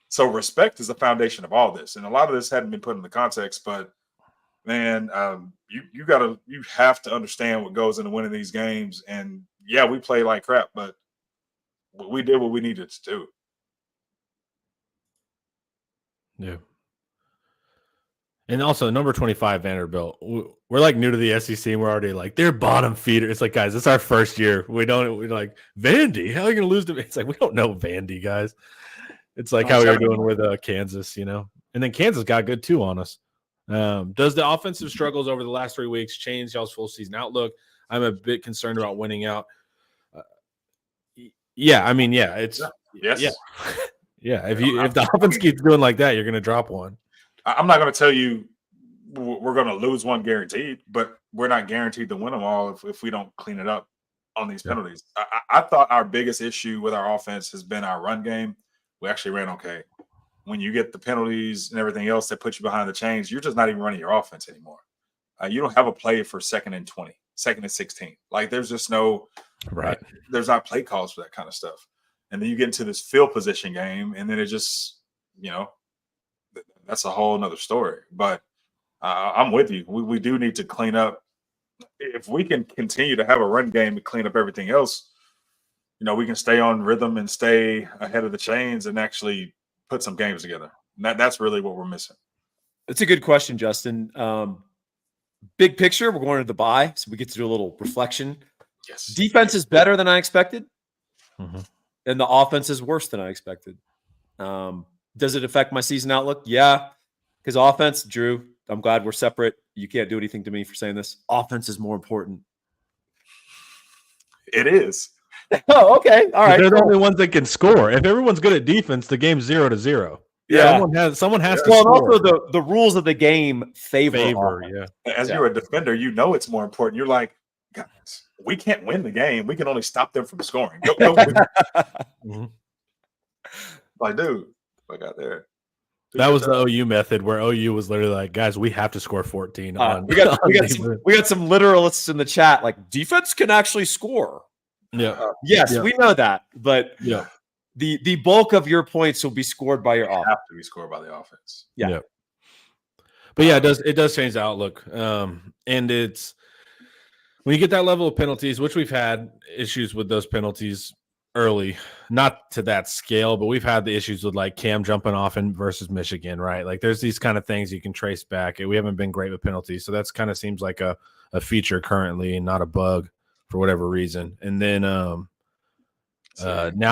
So respect is the foundation of all this. And a lot of this hadn't been put in the context, but man, you have to understand what goes into winning these games. And yeah, we play like crap, but we did what we needed to do. Yeah. And also, number 25, Vanderbilt. We're like new to the SEC, and we're already like, they're bottom feeder. It's like, guys, it's our first year. We're like, Vandy, how are you going to lose to? It's like, we don't know Vandy, guys. It's like how we were doing with Kansas, And then Kansas got good too on us. Does the offensive struggles over the last 3 weeks change y'all's full season outlook? I'm a bit concerned about winning out. It's yes, yeah. If the offense keeps doing like that, you're going to drop one. I'm not going to tell you we're going to lose one guaranteed, but we're not guaranteed to win them all if we don't clean it up on these penalties. I thought our biggest issue with our offense has been our run game. We actually ran okay. When you get the penalties and everything else that puts you behind the chains, you're just not even running your offense anymore. You don't have a play for 2nd and 20, 2nd and 16. Like, there's just no right. There's not play calls for that kind of stuff. And then you get into this field position game, and then it just, that's a whole nother story. But I'm with you. We do need to clean up. If we can continue to have a run game to clean up everything else, we can stay on rhythm and stay ahead of the chains and actually put some games together. And that's really what we're missing. That's a good question, Justin. Big picture, we're going to the bye, so we get to do a little reflection. Yes. Defense is better than I expected, Mm-hmm. and the offense is worse than I expected. Does it affect my season outlook? Yeah, because offense, Drew, I'm glad we're separate. You can't do anything to me for saying this. Offense is more important. It is. Oh, okay. All right. They're the only ones that can score. If everyone's good at defense, the game's 0-0. Yeah. Someone has to Well, score. and also the rules of the game favor offense. As you're a defender, it's more important. You're like, guys, we can't win the game. We can only stop them from scoring. Go. Mm-hmm. Like, dude, I got there. That was the OU method, where OU was literally like, guys, we have to score 14. We got some literalists in the chat. Like, defense can actually score. Yeah. Yes, we know that, but the bulk of your points will be scored by your offense. Have to be scored by the offense. Yeah. But yeah, it does change the outlook. And it's when you get that level of penalties, which we've had issues with those penalties early, not to that scale, but we've had the issues with like Cam jumping off in versus Michigan, right? Like, there's these kind of things you can trace back. We haven't been great with penalties, so that's kind of seems like a feature currently and not a bug. for whatever reason. And then now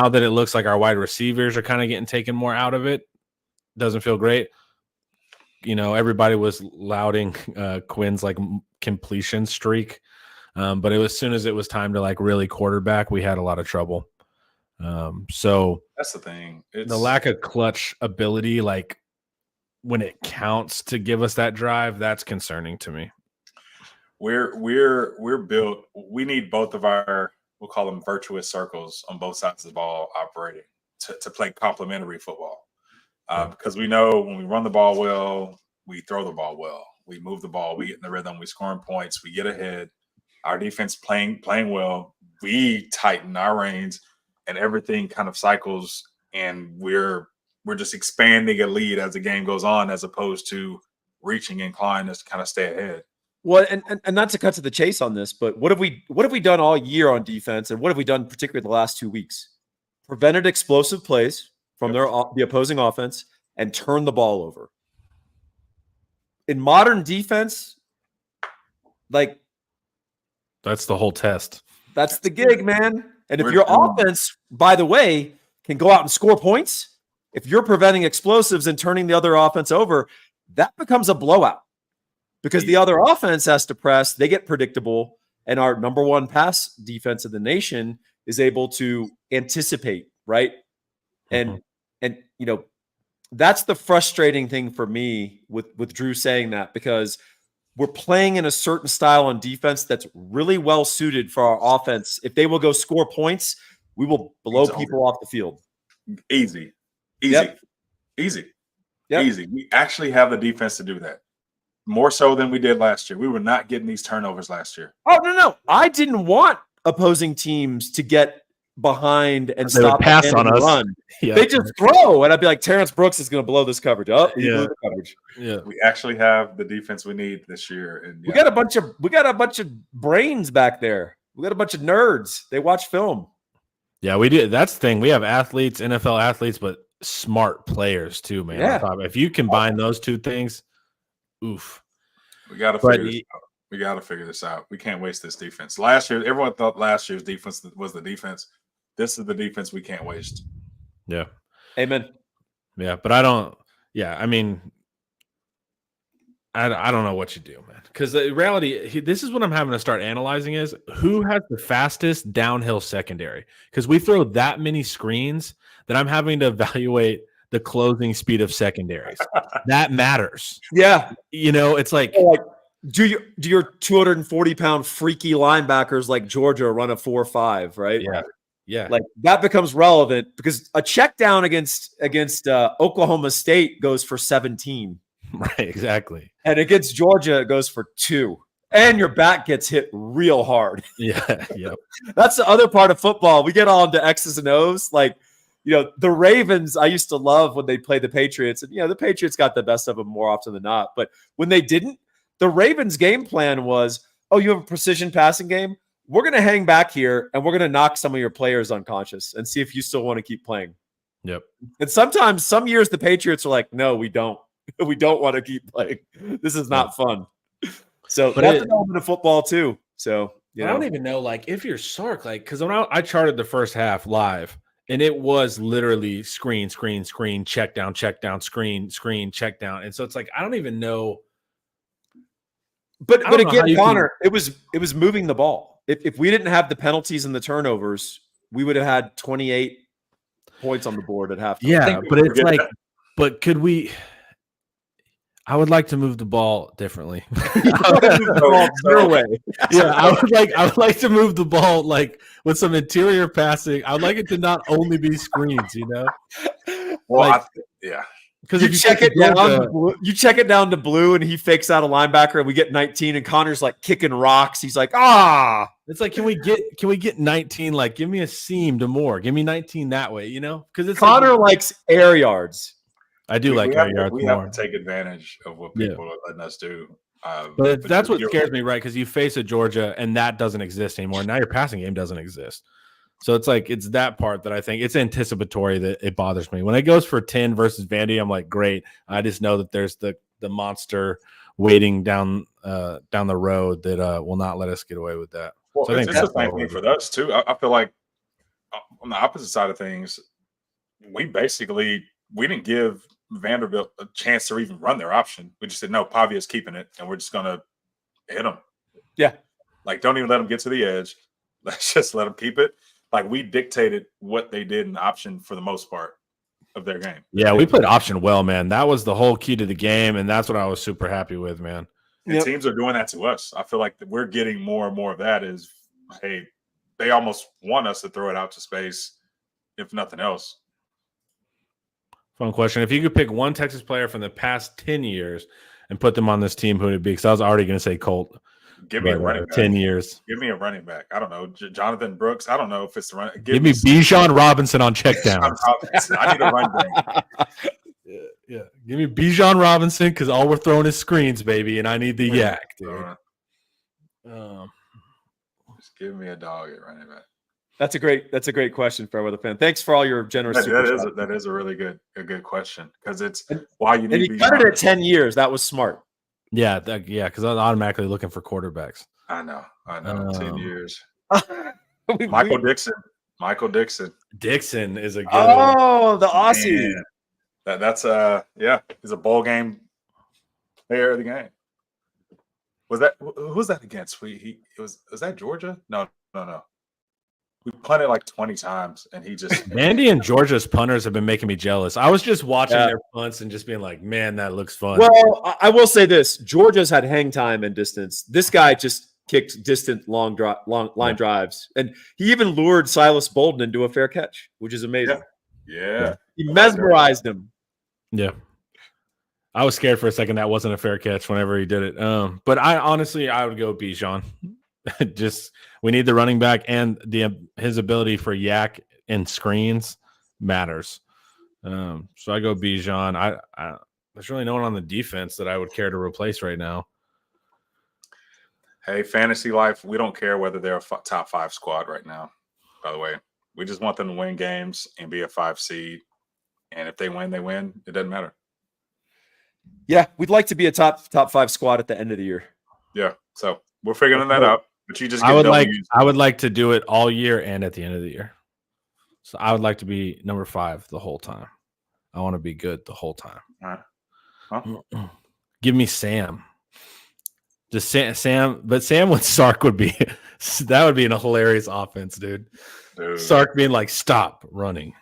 that it looks like our wide receivers are kind of getting taken more out of it, doesn't feel great. Everybody was lauding Quinn's like completion streak, but as soon as it was time to like really quarterback, we had a lot of trouble. So that's the thing. The lack of clutch ability, like when it counts to give us that drive, that's concerning to me. We're built. We need both of our, we'll call them virtuous circles on both sides of the ball operating to play complementary football. Because we know when we run the ball well, we throw the ball well. We move the ball, we get in the rhythm, we scoring points, we get ahead. Our defense playing well, we tighten our reins, and everything kind of cycles, and we're just expanding a lead as the game goes on, as opposed to reaching and climbing to kind of stay ahead. Well, and not to cut to the chase on this, but what have we done all year on defense, and what have we done particularly the last 2 weeks? Prevented explosive plays from the opposing offense and turned the ball over. In modern defense, like that's the whole test. That's the gig, man. And if your offense, by the way, can go out and score points, if you're preventing explosives and turning the other offense over, that becomes a blowout because the other offense has to press. They get predictable, and our number one pass defense in the nation is able to anticipate, right? And that's the frustrating thing for me with Drew saying that, because we're playing in a certain style on defense that's really well suited for our offense. If they will go score points, we will blow people off the field. Easy. Yep. Easy. We actually have the defense to do that. More so than we did last year. We were not getting these turnovers last year. Oh, no. I didn't want opposing teams to get behind and stop pass on us. Run. Yeah. They just throw, and I'd be like, Terrence Brooks is going to blow this coverage up. Yeah. Yeah. We actually have the defense we need this year, and we got a bunch of brains back there. We got a bunch of nerds. They watch film. Yeah, we do. That's the thing. We have athletes, NFL athletes, but smart players too, man. Yeah. If you combine those two things, oof. We got to figure this out. We got to figure this out. We can't waste this defense. Last year, everyone thought last year's defense was the defense. This is the defense we can't waste. Yeah. Amen. Yeah, but I don't. Yeah, I mean, I don't know what you do, man. Because the reality, this is what I'm having to start analyzing is who has the fastest downhill secondary. Because we throw that many screens that I'm having to evaluate the closing speed of secondaries. That matters. Yeah. It's like do your 240-pound freaky linebackers like Georgia run a 4.5, right? Yeah. Like that becomes relevant because a check down against Oklahoma State goes for 17. Right, exactly. And against Georgia, it goes for 2. And your back gets hit real hard. Yeah. That's the other part of football. We get all into X's and O's. Like, the Ravens, I used to love when they played the Patriots. And, the Patriots got the best of them more often than not. But when they didn't, the Ravens' game plan was, oh, you have a precision passing game? We're going to hang back here, and we're going to knock some of your players unconscious and see if you still want to keep playing. Yep. And sometimes, some years, the Patriots are like, no, we don't. We don't want to keep playing. This is not fun. So that's an element of football, too. So, I don't even know, like, if you're Sark, like, because when I charted the first half live, and it was literally screen, check down, screen, check down. And so it's like, I don't even know. But again, Connor, it was moving the ball. If we didn't have the penalties and the turnovers, we would have had 28 points on the board at halftime. Yeah, but it's like, but could we? I would like to move the ball differently. No way. Yeah, I would like to move the ball like with some interior passing. I would like it to not only be screens, Well, because you check it down to blue, and he fakes out a linebacker, and we get 19, and Connor's like kicking rocks. He's like, It's like, can we get 19? Like, give me a seam to more. Give me 19 that way, because it's Connor likes air yards. I do like air yards more. We have to take advantage of what people are letting us do. But that's what scares me, right? Because you face a Georgia, and that doesn't exist anymore. Now your passing game doesn't exist. So it's like, it's that part that I think it's anticipatory that it bothers me. When it goes for 10 versus Vandy, I'm like, great. I just know that there's the monster waiting down the road that will not let us get away with that. Well, So I think it's the that's same all thing for us too. I feel like on the opposite side of things, we didn't give Vanderbilt a chance to even run their option. We just said no, Pavia's keeping it, and we're just gonna hit them. Yeah. Like, don't even let them get to the edge. Let's just let them keep it. Like, we dictated what they did in the option for the most part of their game. Yeah, we played option well, man. That was the whole key to the game, and that's what I was super happy with, man. And teams are doing that to us. I feel like we're getting more and more of that is, hey, they almost want us to throw it out to space, if nothing else. Fun question. If you could pick one Texas player from the past 10 years and put them on this team, who would it be? Because I was already going to say Colt. Give me a running back. 10 years. Give me a running back. I don't know. Jonathan Brooks. I don't know if it's the run. Give me Bijan Robinson on checkdowns. I need a run back. Yeah. Give me Bijan Robinson because all we're throwing is screens, baby, and I need the yak, dude. Just give me a dog at running back. That's a great question for a fan. Thanks for all your generous. That is a really good question because it's why you need. And you cut it at 10 years. That was smart. Yeah, because I was automatically looking for quarterbacks. I know. 10 years. Michael Dixon. Dixon is a good. Oh, the Aussie. Man, that's he's a bowl game player of the game. Who was that against? Was that Georgia? No. We punted like 20 times, and he just Vandy and Georgia's punters have been making me jealous. I was just watching their punts and just being like, man, that looks fun. Well, I will say this: Georgia's had hang time and distance. This guy just kicked distant long line drives, and he even lured Silas Bolden into a fair catch, which is amazing. Yeah. He mesmerized him. Yeah. I was scared for a second that wasn't a fair catch whenever he did it. But I would go Bijan. Just we need the running back, and his ability for yak and screens matters. So I go Bijan. There's really no one on the defense that I would care to replace right now. Hey, fantasy life, we don't care whether they're a top 5 squad right now. By the way, we just want them to win games and be a 5 seed. And if they win, they win. It doesn't matter. Yeah, we'd like to be a top 5 squad at the end of the year. Yeah, so we're figuring that out. But you just I would like to do it all year and at the end of the year. So I would like to be number 5 the whole time. I want to be good the whole time. All right. Huh? Give me Sam. Just Sam, but Sam with Sark would be in a hilarious offense, dude. Sark being like, stop running.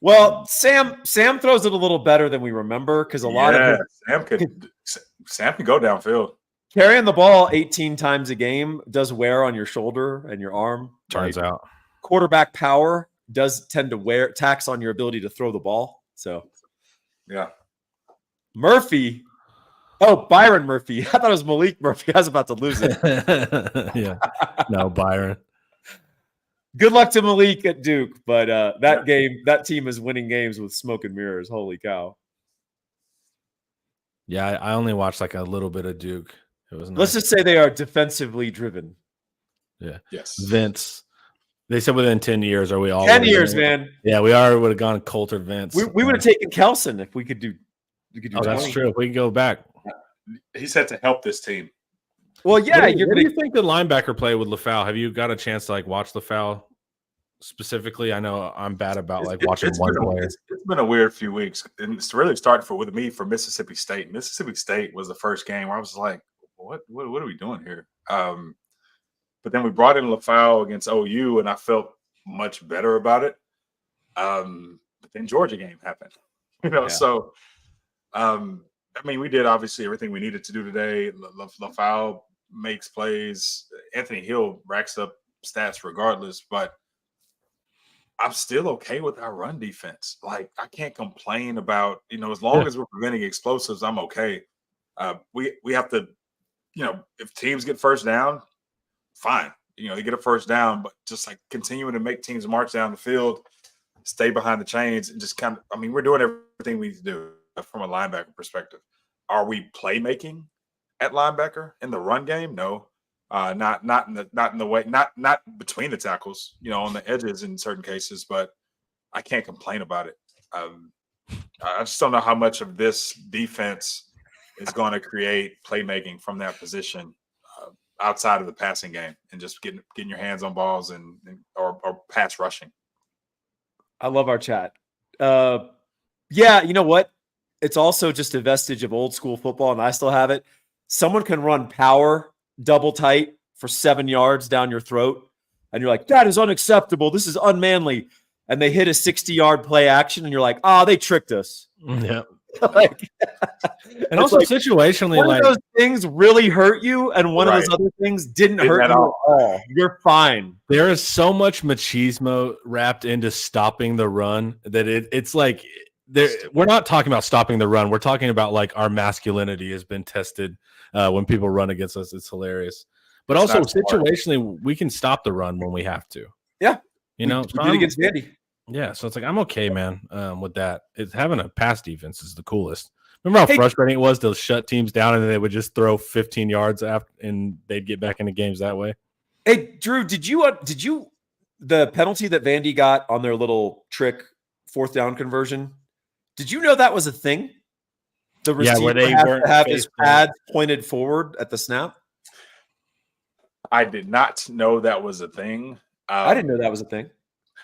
Well, Sam throws it a little better than we remember because a lot of Sam can go downfield. Carrying the ball 18 times a game does wear on your shoulder and your arm. Turns out. Quarterback power does tend to tax on your ability to throw the ball. So, yeah. Murphy. Oh, Byron Murphy. I thought it was Malik Murphy. I was about to lose it. Yeah. No, Byron. Good luck to Malik at Duke, but that team is winning games with smoke and mirrors. Holy cow. Yeah, I only watched like a little bit of Duke. It was nice. Let's just say they are defensively driven. Yeah. Yes. Vince. They said within 10 years, are we all 10 years, man. Yeah, we would have gone Colt or Vince. We would have taken Kelson if we could do. Oh, that's true. If we can go back. He said to help this team. Well, yeah. What do you think the linebacker play with LaFau? Have you got a chance to like watch LaFau specifically? I know I'm bad about watching one player. It's been a weird few weeks, and it's really started with me for Mississippi State. Mississippi State was the first game where I was like, "What are we doing here?" But then we brought in LaFau against OU, and I felt much better about it. But then Georgia game happened, So, I mean, we did obviously everything we needed to do today. LaFau makes plays. Anthony Hill racks up stats regardless, but I'm still okay with our run defense. Like, I can't complain about, as long as we're preventing explosives, I'm okay. We have to, if teams get first down, fine. They get a first down, but just like continuing to make teams march down the field, stay behind the chains, and just we're doing everything we need to do from a linebacker perspective. Are we playmaking at linebacker in the run game? No. Not in the way, not between the tackles, on the edges in certain cases, but I can't complain about it. I just don't know how much of this defense is going to create playmaking from that position. outside of the passing game and just getting your hands on balls or pass rushing. I love our chat. Yeah, you know what? It's also just a vestige of old school football, and I still have it. Someone can run power double tight for 7 yards down your throat, and you're like, that is unacceptable. This is unmanly. And they hit a 60-yard play action, and you're like, they tricked us. Yeah. Like, and also like, situationally, one like of those things really hurt you, and one of those other things didn't hurt at you at all. You're fine. there is so much machismo wrapped into stopping the run that it's like we're not talking about stopping the run. We're talking about like our masculinity has been tested when people run against us. It's hilarious. But also situationally, we can stop the run when we have to. Yeah. You know, we did against Vandy. Yeah, so it's like I'm okay, man, with that. It's having a pass defense is the coolest. Remember how frustrating it was to shut teams down and then they would just throw 15 yards after and they'd get back into games that way? Hey, Drew, did you the penalty that Vandy got on their little trick 4th down conversion? Did you know that was a thing? The receiver where they has weren't to have his pads pointed forward at the snap. I did not know that was a thing. I didn't know that was a thing.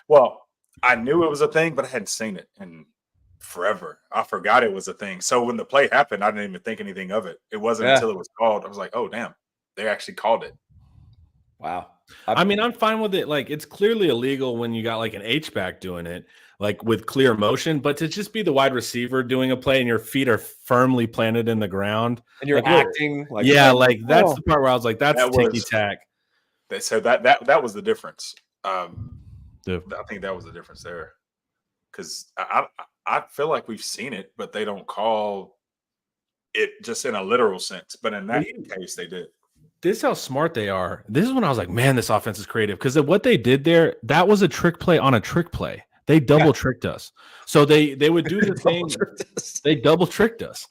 Well, I knew it was a thing, but I hadn't seen it in forever. I forgot it was a thing. So when the play happened, I didn't even think anything of it. It wasn't until it was called. I was like, oh, damn, they actually called it. Wow. I mean, I'm fine with it. Like, it's clearly illegal when you got like an H-back doing it, like with clear motion, but to just be the wide receiver doing a play and your feet are firmly planted in the ground. And you're like, acting like that's the part where I was like, that's ticky-tack. So that was the difference. I Yeah. think that was the difference there. Because I feel like we've seen it, but they don't call it just in a literal sense. But in that case, they did. This is how smart they are. This is when I was like, man, this offense is creative. Because what they did there, that was a trick play on a trick play. They double tricked us. So they would do the thing. They double tricked us.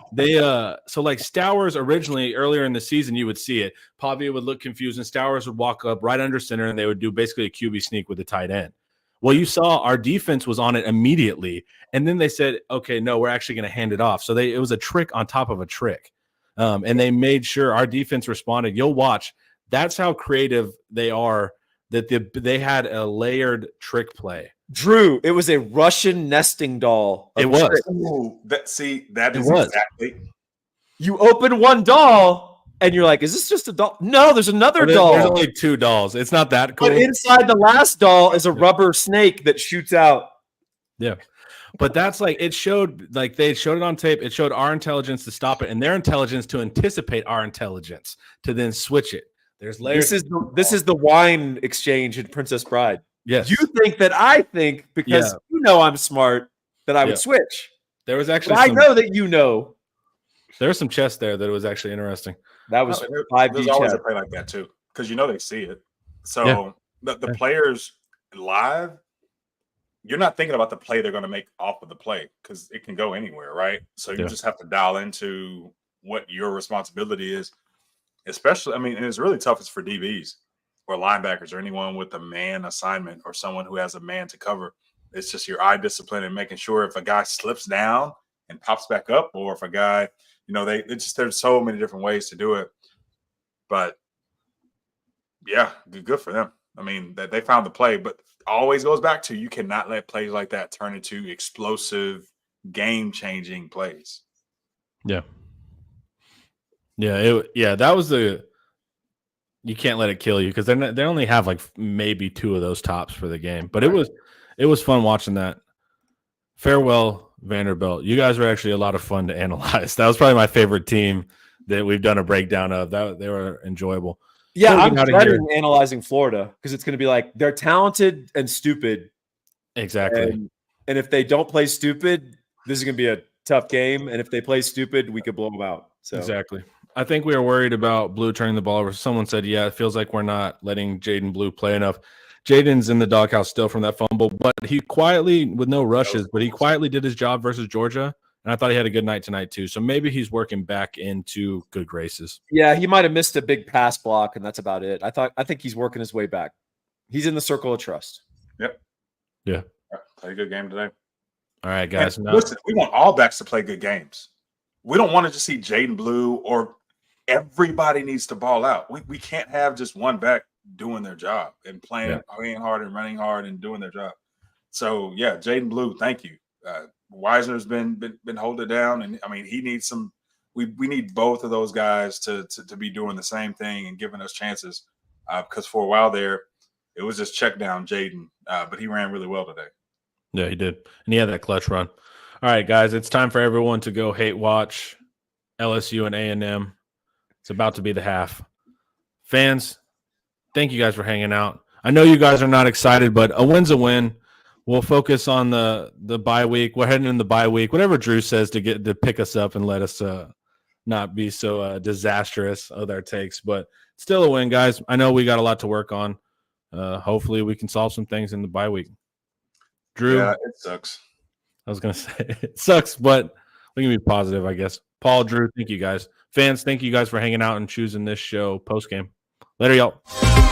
So like Stowers originally earlier in the season, you would see it. Pavia would look confused, and Stowers would walk up right under center, and they would do basically a QB sneak with the tight end. Well, you saw our defense was on it immediately, and then they said, okay, no, we're actually going to hand it off. So it was a trick on top of a trick. And they made sure our defense responded. You'll watch. That's how creative they are, that they had a layered trick play. Drew, it was a Russian nesting doll. It was. Ooh, that is exactly. You open one doll, and you're like, is this just a doll? No, there's another doll. There's only 2 dolls. It's not that cool. But inside the last doll is a rubber snake that shoots out. Yeah. But that's like, they showed it on tape. It showed our intelligence to stop it and their intelligence to anticipate our intelligence to then switch it. There's layers. This is the wine exchange in Princess Bride. Yes. You think that I think because you know I'm smart that I would switch. There was actually I know that you know. There was some chess there that was actually interesting. That was 5D There's always a play like that too, because they see it. So the players live, you're not thinking about the play they're going to make off of the play because it can go anywhere, right? So you just have to dial into what your responsibility is. Especially, I mean, and it's really toughest for DBs or linebackers or anyone with a man assignment or someone who has a man to cover. It's just your eye discipline and making sure if a guy slips down and pops back up, or if a guy, there's so many different ways to do it. But yeah, good for them. I mean, that they found the play, but always goes back to you cannot let plays like that turn into explosive, game-changing plays. Yeah. Yeah, that was you can't let it kill you because they only have like maybe 2 of those tops for the game. But it was fun watching that. Farewell, Vanderbilt. You guys were actually a lot of fun to analyze. That was probably my favorite team that we've done a breakdown of. They were enjoyable. Yeah, I'm dreading analyzing Florida because it's going to be like they're talented and stupid. Exactly. And if they don't play stupid, this is going to be a tough game. And if they play stupid, we could blow them out. So exactly. I think we are worried about Blue turning the ball over. Someone said, yeah, it feels like we're not letting Jaden Blue play enough. Jaden's in the doghouse still from that fumble, but he quietly, with no rushes, but he quietly did his job versus Georgia. And I thought he had a good night tonight too. So maybe he's working back into good graces. Yeah, he might have missed a big pass block, and that's about it. I think he's working his way back. He's in the circle of trust. Yep. Yeah. Play a good game today. All right, guys. Listen, we want all backs to play good games. We don't want to just see Jaden Blue or everybody needs to ball out. We can't have just one back doing their job and playing hard and running hard and doing their job. So yeah, Jaden Blue, thank you. Wisner's been holding it down, and I mean he needs some. We need both of those guys to be doing the same thing and giving us chances. Because for a while there, it was just check down Jaden, but he ran really well today. Yeah, he did, and he had that clutch run. All right, guys, it's time for everyone to go hate watch LSU and A&M. It's about to be the half. Fans, thank you guys for hanging out. I know you guys are not excited, but a win's a win. We'll focus on the bye week. We're heading in the bye week. Whatever Drew says to pick us up and let us not be so disastrous with our takes, but still a win, guys. I know we got a lot to work on. Hopefully we can solve some things in the bye week. Drew? Yeah, it sucks. I was going to say it sucks, but we can be positive, I guess. Paul, Drew, thank you guys. Fans, thank you guys for hanging out and choosing this show post-game. Later, y'all.